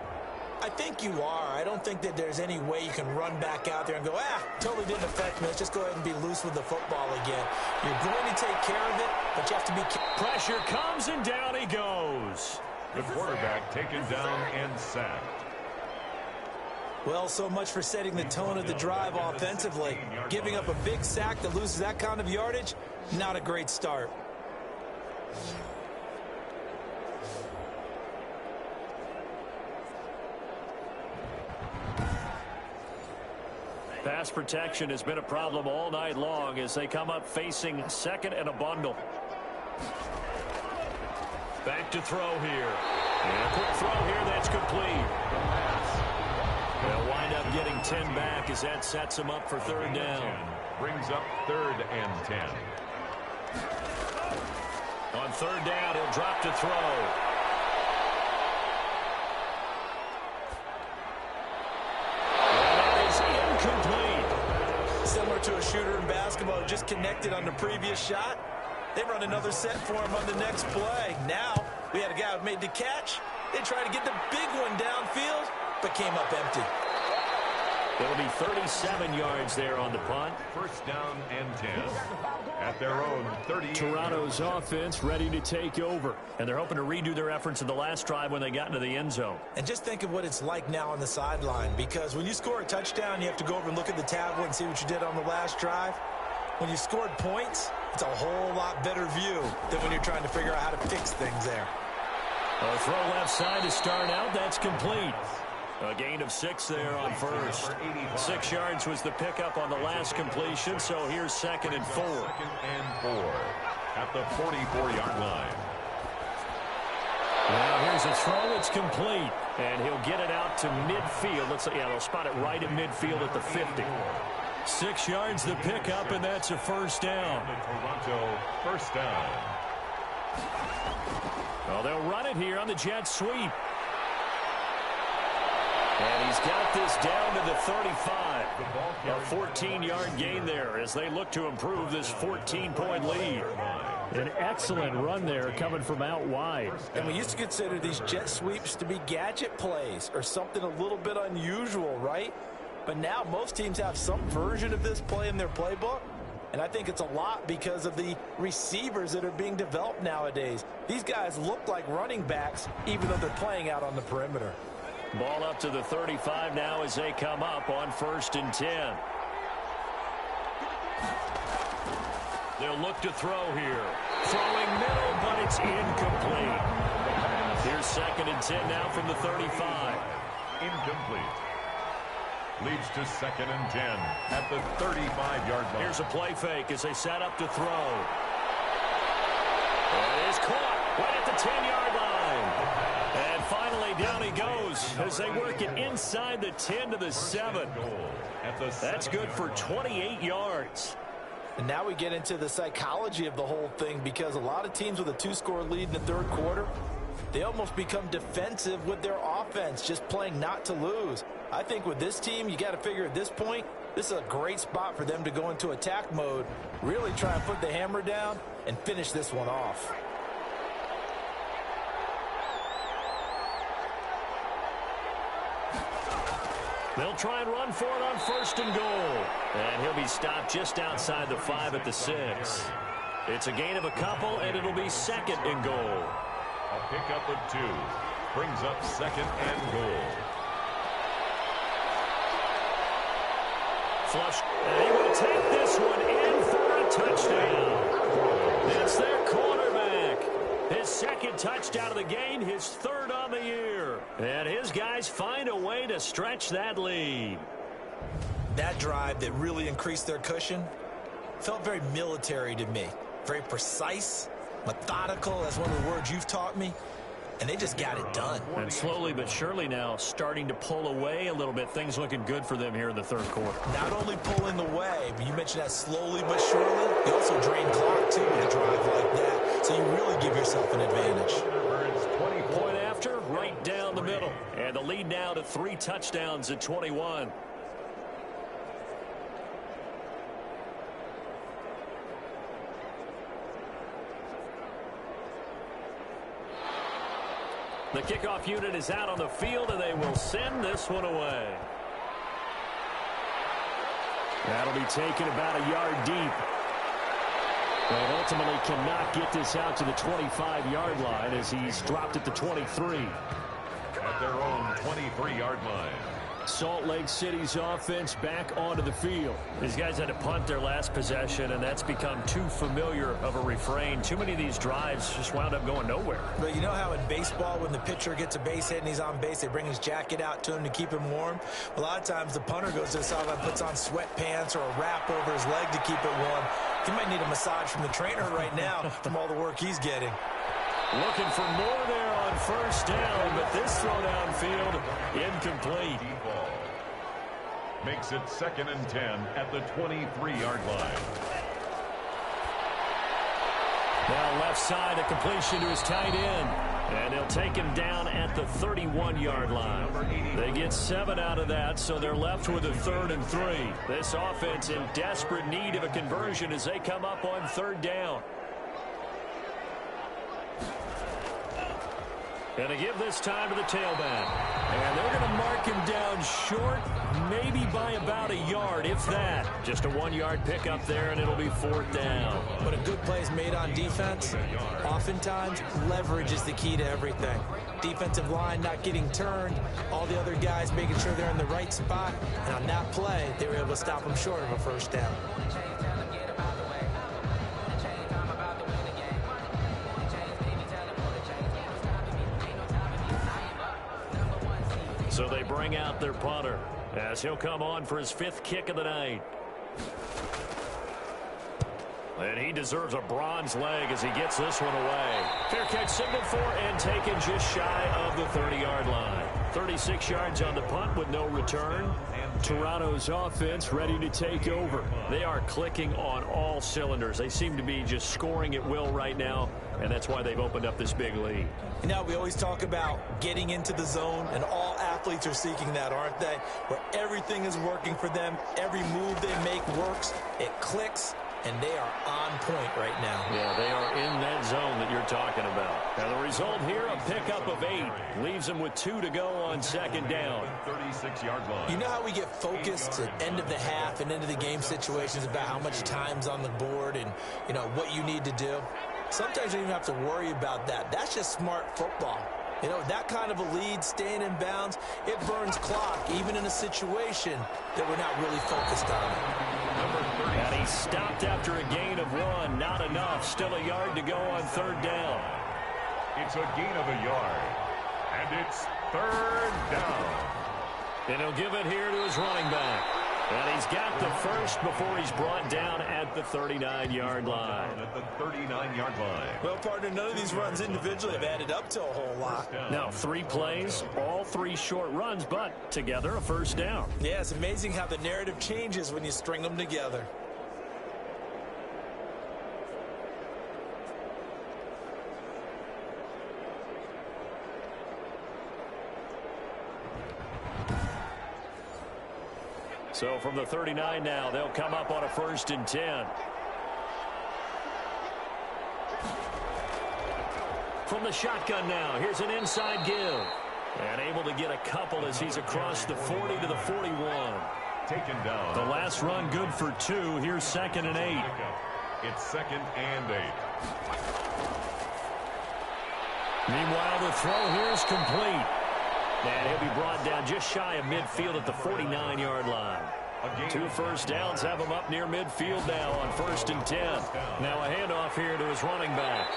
I think you are. I don't think that there's any way you can run back out there and go, totally didn't affect me. Let's just go ahead and be loose with the football again. You're going to take care of it, but you have to be careful. Pressure comes, and down he goes. The quarterback taken down and sacked. Well, so much for setting the tone of the drive offensively. Giving up a big sack that loses that kind of yardage, not a great start. Pass protection has been a problem all night long as they come up facing 2nd and a bundle. Back to throw here. And a quick throw here that's complete. They'll wind up getting 10 back as that sets them up for 3rd down. Brings up 3rd and 10. On 3rd down, he'll drop to throw. Similar to a shooter in basketball who just connected on the previous shot. They run another set for him on the next play. Now, we had a guy who made the catch. They tried to get the big one downfield, but came up empty. It'll be 37 yards there on the punt. 1st down and 10 at their own 30. Toronto's offense ready to take over. And they're hoping to redo their efforts in the last drive when they got into the end zone. And just think of what it's like now on the sideline, because when you score a touchdown, you have to go over and look at the tablet and see what you did on the last drive. When you scored points, it's a whole lot better view than when you're trying to figure out how to fix things there. A throw left side to start out. That's complete. A gain of 6 there on 1st. 6 yards was the pickup on the last completion, so here's 2nd and 4. 2nd and 4 at the 44-yard line. Now here's a throw. It's complete. And he'll get it out to midfield. Let's see. Yeah, they'll spot it right in midfield at the 50. 6 yards the pickup, and that's a 1st down. The Toronto 1st down. Well, they'll run it here on the jet sweep. And he's got this down to the 35. A 14-yard gain there as they look to improve this 14-point lead. An excellent run there coming from out wide. And we used to consider these jet sweeps to be gadget plays or something a little bit unusual, right? But now most teams have some version of this play in their playbook. And I think it's a lot because of the receivers that are being developed nowadays. These guys look like running backs even though they're playing out on the perimeter. Ball up to the 35 now as they come up on 1st and 10. They'll look to throw here. Throwing middle, but it's incomplete. Here's 2nd and 10 now from the 35. Incomplete. Leads to 2nd and 10 at the 35-yard line. Here's a play fake as they set up to throw. It is caught right at the 10-yard line. And finally down he goes as they work it inside the 10 to the 7. That's good for 28 yards. And now we get into the psychology of the whole thing because a lot of teams with a 2-score lead in the 3rd quarter, they almost become defensive with their offense, just playing not to lose. I think with this team, you got to figure at this point, this is a great spot for them to go into attack mode, really try and put the hammer down and finish this one off. They'll try and run for it on 1st and goal. And he'll be stopped just outside the 5 at the 6. It's a gain of a couple, and it'll be 2nd and goal. A pickup of 2 brings up 2nd and goal. Flush. And he will take this one in for a touchdown. It's their quarterback. His 2nd touchdown of the game, his 3rd on the year. And his guys find a way to stretch that lead. That drive that really increased their cushion felt very military to me. Very precise, methodical, that's one of the words you've taught me. And they just got it done. And slowly but surely now starting to pull away a little bit. Things looking good for them here in the 3rd quarter. Not only pulling away, but you mentioned that slowly but surely. You also drain clock, too, with a drive like that. So you really give yourself an advantage. Point after, right down the middle. And the lead now to 3 touchdowns at 21. The kickoff unit is out on the field, and they will send this one away. That'll be taken about a yard deep. And ultimately cannot get this out to the 25-yard line as he's dropped at the 23. At their own 23-yard line. Salt Lake City's offense back onto the field. These guys had to punt their last possession, and that's become too familiar of a refrain. Too many of these drives just wound up going nowhere. But you know how in baseball, when the pitcher gets a base hit and he's on base, they bring his jacket out to him to keep him warm? A lot of times the punter goes to the sideline, puts on sweatpants or a wrap over his leg to keep it warm. He might need a massage from the trainer right now from all the work he's getting. Looking for more there on 1st down, but this throw downfield incomplete. Makes it 2nd and 10 at the 23-yard line. Now left side, a completion to his tight end. And they'll take him down at the 31-yard line. They get 7 out of that, so they're left with a 3rd and 3. This offense in desperate need of a conversion as they come up on 3rd down. And to give this time to the tailback. And they're going to mark him down short, maybe by about a yard, if that. Just a 1-yard pickup there, and it'll be 4th down. But a good play is made on defense. Oftentimes, leverage is the key to everything. Defensive line not getting turned, all the other guys making sure they're in the right spot. And on that play, they were able to stop him short of a 1st down. So they bring out their punter as he'll come on for his 5th kick of the night. And he deserves a bronze leg as he gets this one away. Fair catch signaled for and taken just shy of the 30-yard line. 36 yards on the punt with no return. Toronto's offense ready to take over. They are clicking on all cylinders. They seem to be just scoring at will right now, and that's why they've opened up this big lead. You know, we always talk about getting into the zone, and all athletes are seeking that, aren't they? Where everything is working for them, every move they make works, it clicks, and they are on point right now. Yeah, they are in that zone that you're talking about. Now the result here, a pickup of 8. Leaves them with 2 to go on second down. 36-yard line. You know how we get focused at end of the half and end of the game situations about how much time's on the board and, you know, what you need to do? Sometimes you don't even have to worry about that. That's just smart football. You know, that kind of a lead, staying in bounds, it burns clock, even in a situation that we're not really focused on it. And he stopped after a gain of 1. Not enough. Still a yard to go on third down. It's a gain of a yard. And it's third down. And he'll give it here to his running back. And he's got the first before he's brought down at the 39-yard line. At the 39-yard line. Well, partner, none of these runs individually have added up to a whole lot. Now, 3 plays, all 3 short runs, but together a first down. Yeah, it's amazing how the narrative changes when you string them together. So from the 39 now, they'll come up on a 1st and 10. From the shotgun now, here's an inside give. And able to get a couple as he's across the 40 to the 41. Taken down. The last run good for 2. Here's 2nd and 8. It's 2nd and 8. Meanwhile, the throw here is complete. And he'll be brought down just shy of midfield at the 49-yard line. 2 first downs have him up near midfield now on 1st and 10. Now a handoff here to his running back.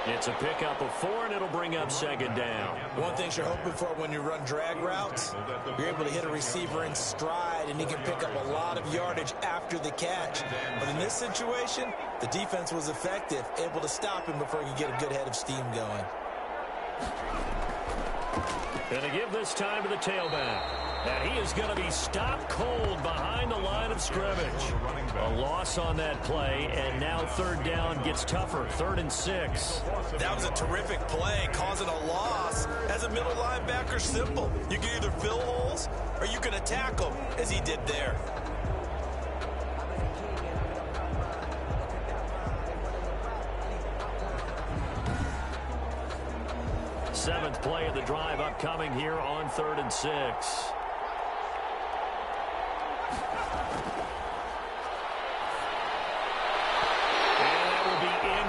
It's a pickup of 4, and it'll bring up 2nd down. One thing you're hoping for when you run drag routes, you're able to hit a receiver in stride, and he can pick up a lot of yardage after the catch. But in this situation, the defense was effective, able to stop him before he could get a good head of steam going. And to give this time to the tailback. And he is going to be stopped cold behind the line of scrimmage. A loss on that play, and now 3rd down gets tougher. 3rd and 6. That was a terrific play, causing a loss. As a middle linebacker, simple. You can either fill holes or you can attack them, as he did there. Seventh play of the drive upcoming here on 3rd and 6.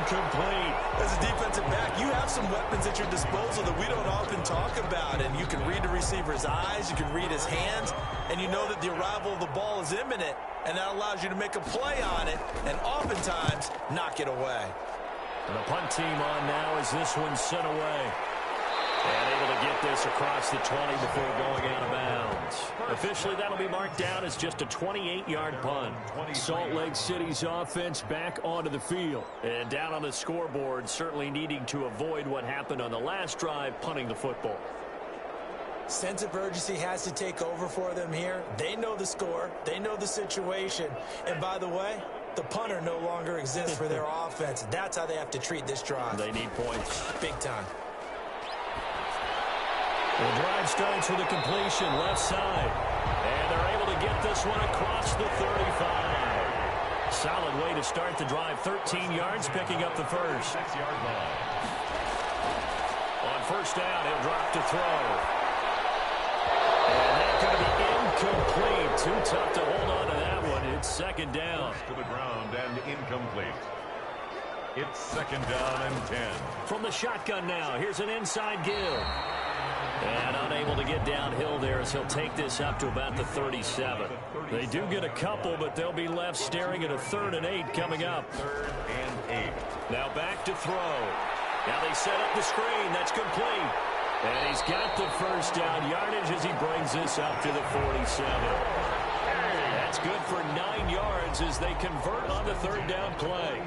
Complete. As a defensive back, you have some weapons at your disposal that we don't often talk about, and you can read the receiver's eyes, you can read his hands, and you know that the arrival of the ball is imminent, and that allows you to make a play on it, and oftentimes knock it away. And the punt team on now as this one's sent away. And able to get this across the 20 before going out of bounds. Officially, that'll be marked down as just a 28-yard punt. Salt Lake City's offense back onto the field. And down on the scoreboard, certainly needing to avoid what happened on the last drive, punting the football. Sense of urgency has to take over for them here. They know the score. They know the situation. And by the way, the punter no longer exists for their offense. That's how they have to treat this drive. They need points. Big time. The drive starts with a completion left side. And they're able to get this one across the 35. Solid way to start the drive. 13 yards, picking up the first. 6-yard line. On 1st down, he'll drop to throw. And that's going to be incomplete. Too tough to hold on to that one. It's 2nd down. To the ground and incomplete. It's 2nd down and 10. From the shotgun now, here's an inside give. And unable to get downhill there as he'll take this up to about the 37. They do get a couple, but they'll be left staring at a 3rd and 8 coming up. 3rd and 8. Now back to throw. Now they set up the screen. That's complete. And he's got the first down yardage as he brings this up to the 47. That's good for 9 yards as they convert on the third down play.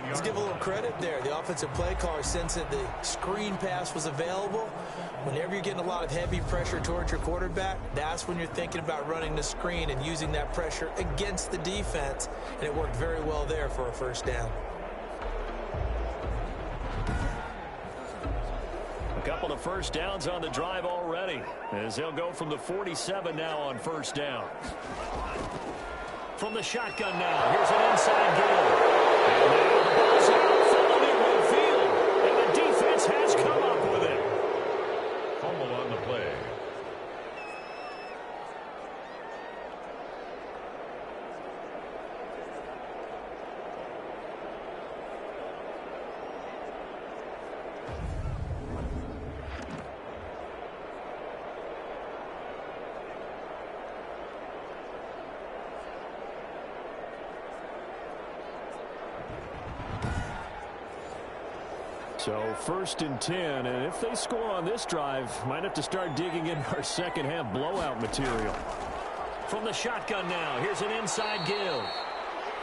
Let's give a little credit there. The offensive play caller, since the screen pass was available, whenever you're getting a lot of heavy pressure towards your quarterback, that's when you're thinking about running the screen and using that pressure against the defense. And it worked very well there for a first down. A couple of first downs on the drive already, as they'll go from the 47 now on first down. From the shotgun now, here's an inside give. And now the ball's out, full near midfield, and the defense has come up with it. Fumble on the play. So first and 10, and if they score on this drive, might have to start digging in our second half blowout material. From the shotgun now, here's an inside give.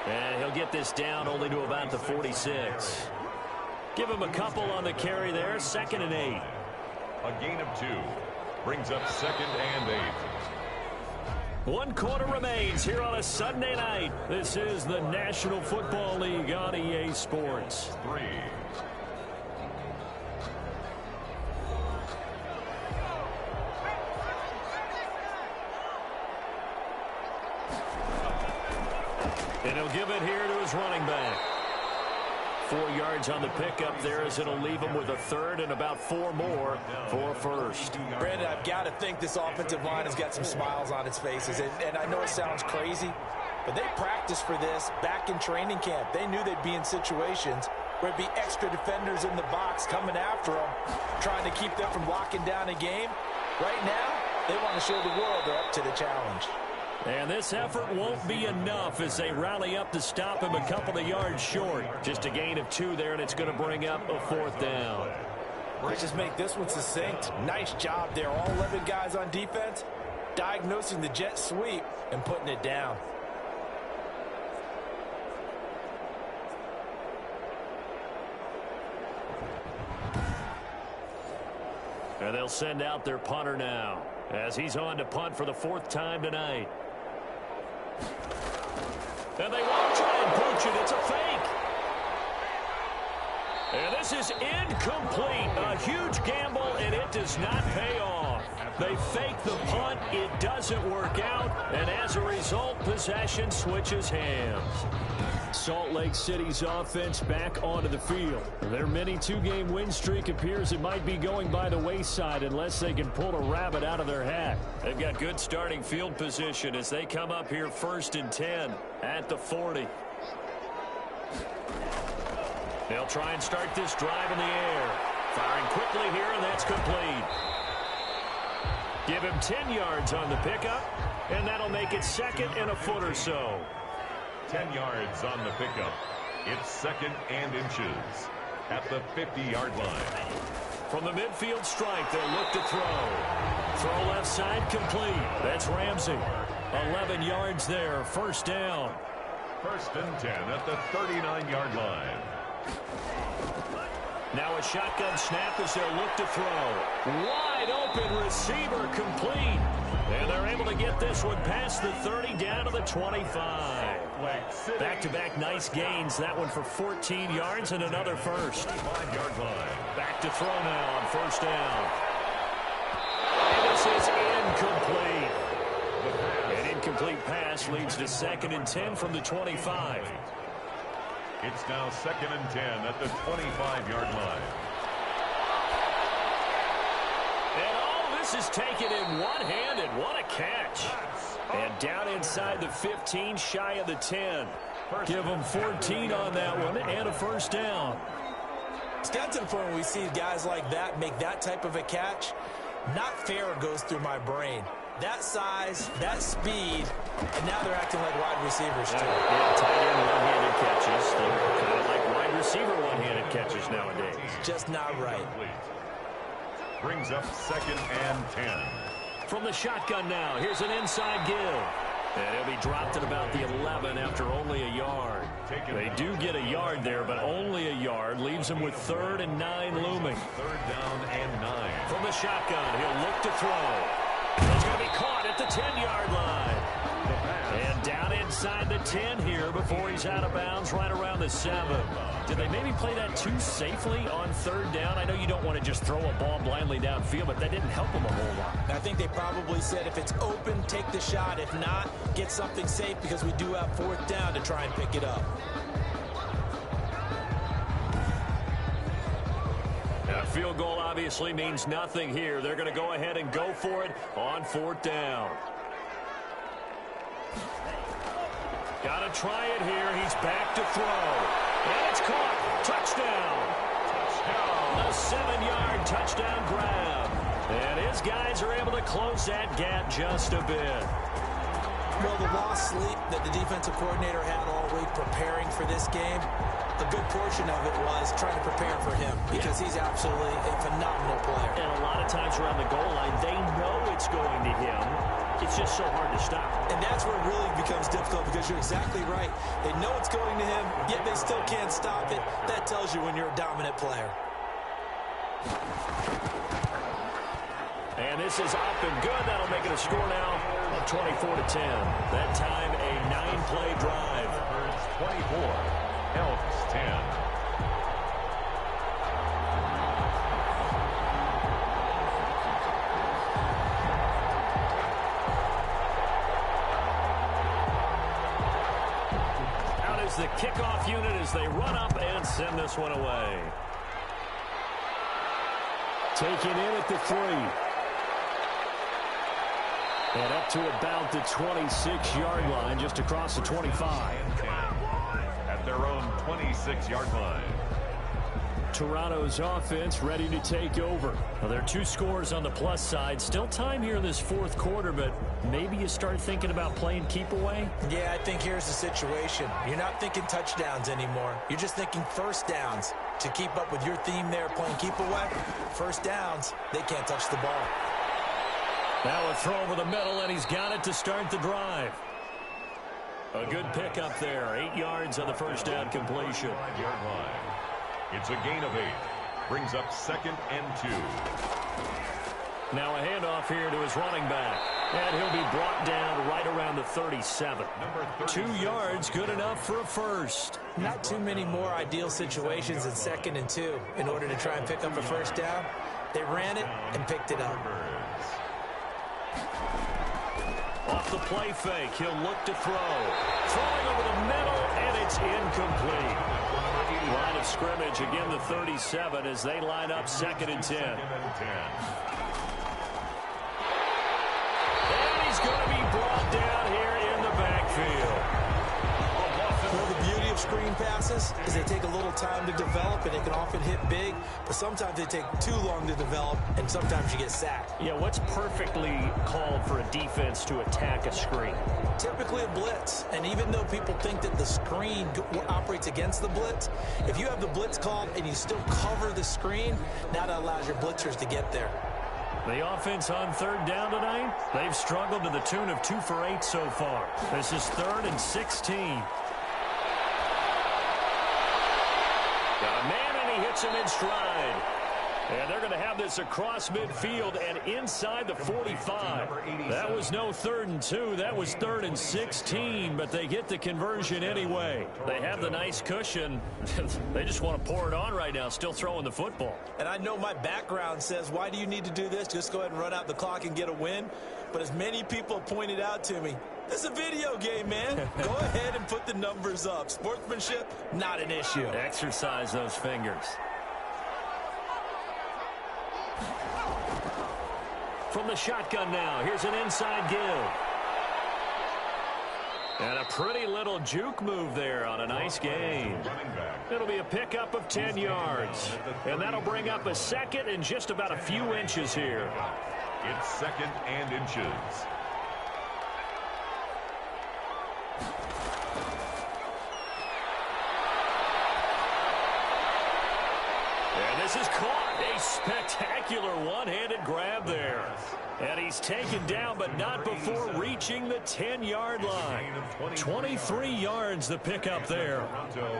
And he'll get this down only to about the 46. Give him a couple on the carry there, 2nd and 8. A gain of 2 brings up 2nd and 8. 1 quarter remains here on a Sunday night. This is the National Football League on EA Sports. 3. And he'll give it here to his running back. 4 yards on the pickup there as it'll leave him with a third and about 4 more for a first. Brandon, I've got to think this offensive line has got some smiles on its faces. And I know it sounds crazy, but they practiced for this back in training camp. They knew they'd be in situations where it'd be extra defenders in the box coming after them, trying to keep them from locking down a game. Right now, they want to show the world they're up to the challenge. And this effort won't be enough as they rally up to stop him a couple of yards short. Just a gain of 2 there, and it's going to bring up a 4th down. Let's just make this one succinct. Nice job there. All 11 guys on defense, diagnosing the jet sweep and putting it down. And they'll send out their punter now as he's on to punt for the 4th time tonight. And they won't try and punch it. It's a fake. And this is incomplete. A huge gamble, and it does not pay off. They fake the punt. It doesn't work out. And as a result, possession switches hands. Salt Lake City's offense back onto the field. Their mini 2-game win streak appears it might be going by the wayside unless they can pull a rabbit out of their hat. They've got good starting field position as they come up here 1st and 10 at the 40. They'll try and start this drive in the air. Firing quickly here, and that's complete. Give him 10 yards on the pickup, and that'll make it 2nd and a foot or so. 10 yards on the pickup. It's 2nd and inches at the 50-yard line. From the midfield stripe, they'll look to throw. Throw left side complete. That's Ramsey. 11 yards there, 1st down. 1st and 10 at the 39-yard line. Now a shotgun snap as they'll look to throw. Wide open receiver complete. And they're able to get this one past the 30 down to the 25. Back-to-back nice gains. That one for 14 yards and another first. 5-yard line. Back to throw now on 1st down. And this is incomplete. An incomplete pass leads to 2nd and 10 from the 25. It's now 2nd and 10 at the 25-yard line. And all this is taken in one-handed. What a catch. And down inside the 15, shy of the 10. Give them 14 on that one and a 1st down. It's got to the point where we see guys like that make that type of a catch. Not fair goes through my brain. That size, that speed, and now they're acting like wide receivers too. Yeah, tight end one-handed catches. They're kind of like wide receiver one-handed catches nowadays. Just not right. Brings up 2nd and 10. From the shotgun now, here's an inside give. And he'll be dropped at about the 11 after only a yard. They do get a yard there, but only a yard. Leaves him with 3rd and 9 looming. 3rd down and 9. From the shotgun, he'll look to throw. He's going to be caught at the 10-yard line. And down inside the 10 here before he's out of bounds right around the 7. Did they maybe play that too safely on 3rd down? I know you don't want to just throw a ball blindly downfield, but that didn't help him a whole lot. I think they probably said if it's open, take the shot. If not, get something safe because we do have 4th down to try and pick it up. A field goal obviously means nothing here. They're going to go ahead and go for it on 4th down. Got to try it here. He's back to throw. And it's caught. Touchdown. A 7-yard touchdown grab. And his guys are able to close that gap just a bit. Well, the lost sleep that the defensive coordinator had all week preparing for this game, a good portion of it was trying to prepare for him because he's absolutely a phenomenal player. And a lot of times around the goal line, they know it's going to him. It's just so hard to stop. And that's where it really becomes difficult because you're exactly right. They know it's going to him, yet they still can't stop it. That tells you when you're a dominant player. And this is up and good. That'll make it a score now of 24-10. That time a 9-play drive. 24, Elks 10. The kickoff unit as they run up and send this one away. Taken in at the 3. And up to about the 26-yard line, just across the 25. At their own 26-yard line. Toronto's offense ready to take over. Well, there are 2 scores on the plus side. Still time here in this 4th quarter, but maybe you start thinking about playing keep away? Yeah, I think here's the situation. You're not thinking touchdowns anymore. You're just thinking 1st downs. To keep up with your theme there, playing keep away, 1st downs, they can't touch the ball. Now a throw over the middle, and he's got it to start the drive. A good pickup there. 8 yards on the 1st down completion. 5-yard line. It's a gain of 8. Brings up 2nd and 2. Now a handoff here to his running back. And he'll be brought down right around the 37. 2 yards, good enough for a first. Not too many more ideal situations in 2nd and 2 in order to try and pick up a 1st down. They ran it and picked it up. Off the play fake, he'll look to throw. Throwing over the middle, and it's incomplete. Line of scrimmage, again the 37 as they line up 2nd and 10. And he's going to be brought down here in the backfield. Well, the beauty of screen passes is they take a little time to develop, and they can often hit big, but sometimes they take too long to develop, and sometimes you get sacked. Yeah, what's perfectly called for a defense to attack a screen? Typically a blitz, and even though people think that the screen operates against the blitz, if you have the blitz called and you still cover the screen, now that allows your blitzers to get there. The offense on 3rd down tonight, they've struggled to the tune of 2 for 8 so far. This is 3rd and 16. Got a man, and he hits him in stride. And they're going to have this across midfield and inside the 45. That was no 3rd and 2. That was 3rd and 16, but they get the conversion anyway. They have the nice cushion. They just want to pour it on right now, still throwing the football. And I know my background says, why do you need to do this? Just go ahead and run out the clock and get a win. But as many people pointed out to me, this is a video game, man. Go ahead and put the numbers up. Sportsmanship, not an issue. Exercise those fingers. From the shotgun now, here's an inside give. And a pretty little juke move there on a nice gain. It'll be a pickup of 10 yards. And that'll bring up a 2nd and just about a few inches here. It's 2nd and inches. This is caught. A spectacular one-handed grab there. And he's taken down, but not before reaching the 10-yard line. 23 yards the pickup there.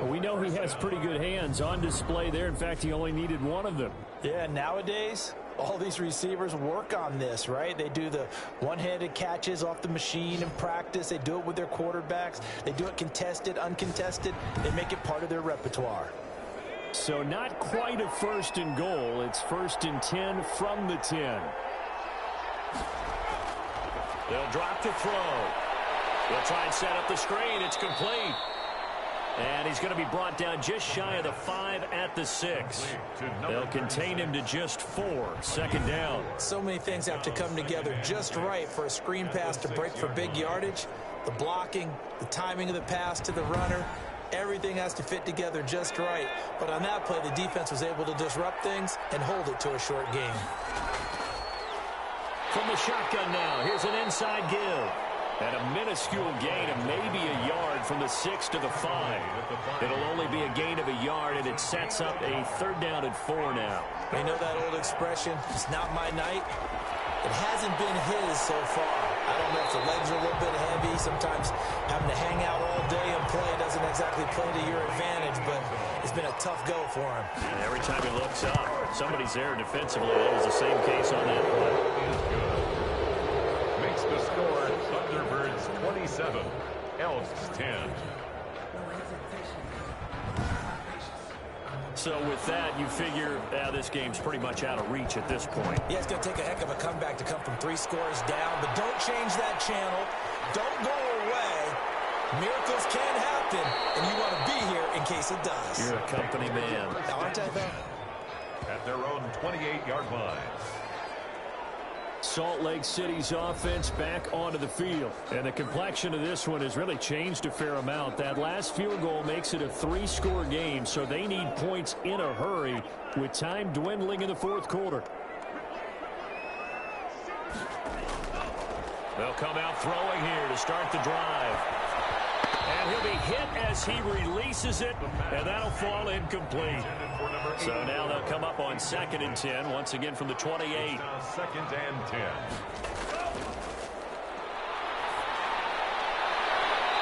We know he has pretty good hands on display there. In fact, he only needed one of them. Yeah, nowadays, all these receivers work on this, right? They do the one-handed catches off the machine in practice. They do it with their quarterbacks. They do it contested, uncontested. They make it part of their repertoire. So not quite a 1st and goal. It's 1st and 10 from the 10. They'll drop the throw. They'll try and set up the screen. It's complete. And he's going to be brought down just shy of the 5 at the 6. They'll contain him to just 4. 2nd down. So many things have to come together just right for a screen pass to break for big yardage. The blocking, the timing of the pass to the runner, everything has to fit together just right. But on that play, the defense was able to disrupt things and hold it to a short game. From the shotgun now, here's an inside give. And a minuscule gain of maybe a yard from the 6 to the 5. It'll only be a gain of a yard, and it sets up a 3rd down and 4 now. You know that old expression, it's not my night? It hasn't been his so far. I don't know if the legs are a little bit heavy. Sometimes having to hang out all day and play doesn't exactly play to your advantage, but it's been a tough go for him. And every time he looks up, somebody's there defensively. That was the same case on that play. Makes the score Thunderbirds 27, Elks 10. So with that, you figure this game's pretty much out of reach at this point. Yeah, it's going to take a heck of a comeback to come from 3 scores down, but don't change that channel. Don't go away. Miracles can happen, and you want to be here in case it does. You're a company man. Aren't I, though? At their own 28-yard line. Salt Lake City's offense back onto the field. And the complexion of this one has really changed a fair amount. That last field goal makes it a 3-score game, so they need points in a hurry with time dwindling in the 4th quarter. They'll come out throwing here to start the drive. And he'll be hit as he releases it, and that'll fall incomplete. So now they'll come up on 2nd and 10, once again from the 28. 2nd and 10.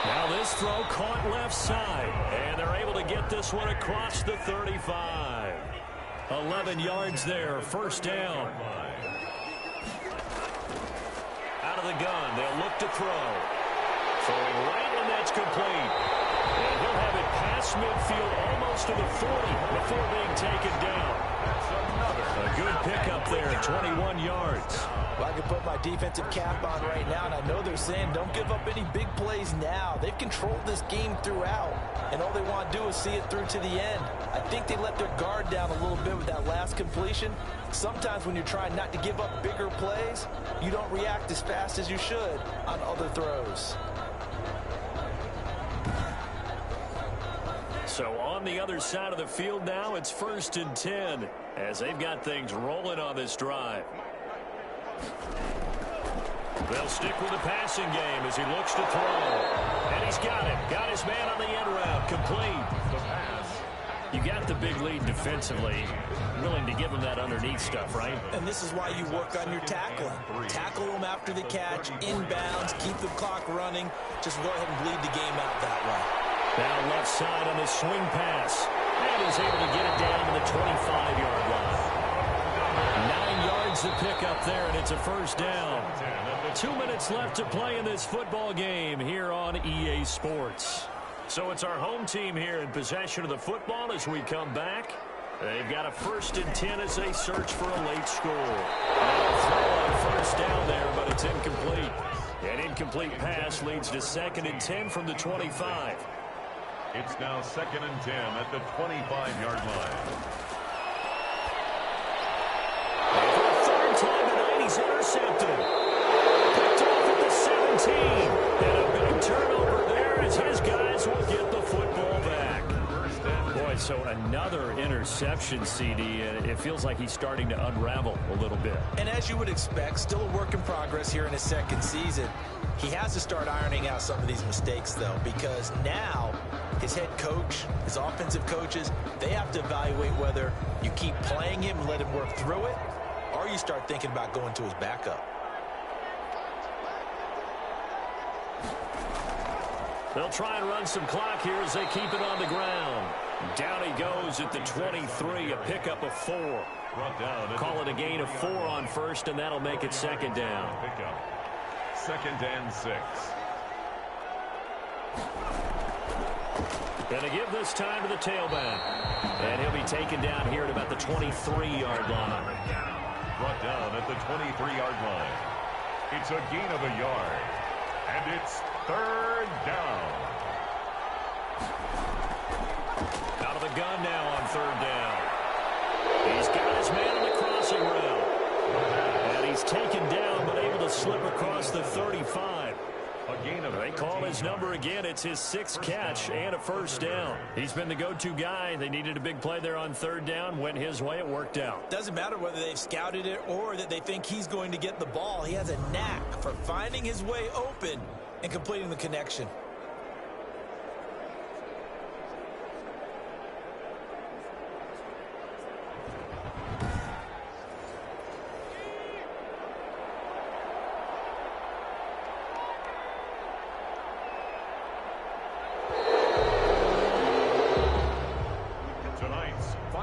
Now this throw caught left side, and they're able to get this one across the 35. 11 yards there, 1st down. Out of the gun, they'll look to throw. Throwing right, and that's complete. And he'll have it past midfield almost to the 40 before being taken down. A good pickup there, 21 yards. Well, I can put my defensive cap on right now, and I know they're saying don't give up any big plays now. They've controlled this game throughout, and all they want to do is see it through to the end. I think they let their guard down a little bit with that last completion. Sometimes when you're trying not to give up bigger plays, you don't react as fast as you should on other throws. So on the other side of the field now, it's 1st and 10 as they've got things rolling on this drive. They'll stick with the passing game as he looks to throw. And he's got it. Got his man on the end route. Complete. The pass. You got the big lead defensively. Willing to give him that underneath stuff, right? And this is why you work on your tackling. Tackle them after the catch, inbounds, keep the clock running. Just go ahead and bleed the game out that way. Now left side on the swing pass. And he's able to get it down to the 25-yard line. 9 yards to pick up there, and it's a 1st down. 2 minutes left to play in this football game here on EA Sports. So it's our home team here in possession of the football as we come back. They've got a 1st and 10 as they search for a late score. Now throw on 1st down there, but it's incomplete. An incomplete pass leads to 2nd and 10 from the 25. It's now 2nd and 10 at the 25-yard line. And for the 3rd time tonight, he's intercepted. Picked off at the 17. And a big turnover there as his guys will get the football back. Boy, So another interception, CD, and it feels like he's starting to unravel a little bit. And as you would expect, still a work in progress here in his second season. He has to start ironing out some of these mistakes, though, because now his head coach, his offensive coaches, they have to evaluate whether you keep playing him and let him work through it, or you start thinking about going to his backup. They'll try and run some clock here as they keep it on the ground. Down he goes at the 23, a pickup of 4. Call it a gain of 4 on first, and that'll make it second down. Second and 6. Going to give this time to the tailback. And he'll be taken down here at about the 23-yard line. Brought down at the 23-yard line. It's a gain of a yard. And it's third down. Out of the gun now on third down. He's got his man on the crossing route. And he's taken down but able to slip across the 35. They call his number again. It's his 6th catch and a first down. He's been the go-to guy. They needed a big play there on third down. Went his way. It worked out. Doesn't matter whether they've scouted it or that they think he's going to get the ball. He has a knack for finding his way open and completing the connection.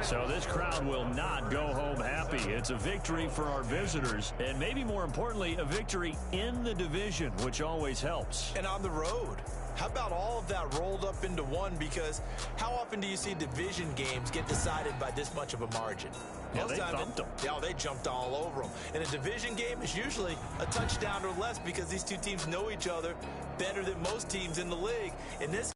So this crowd will not go home happy. It's a victory for our visitors, and maybe more importantly, a victory in the division, which always helps. And on the road. How about all of that rolled up into one? Because how often do you see division games get decided by this much of a margin? Yeah, they thumped them. Yeah, they jumped all over them. And a division game is usually a touchdown or less because these two teams know each other better than most teams in the league. In this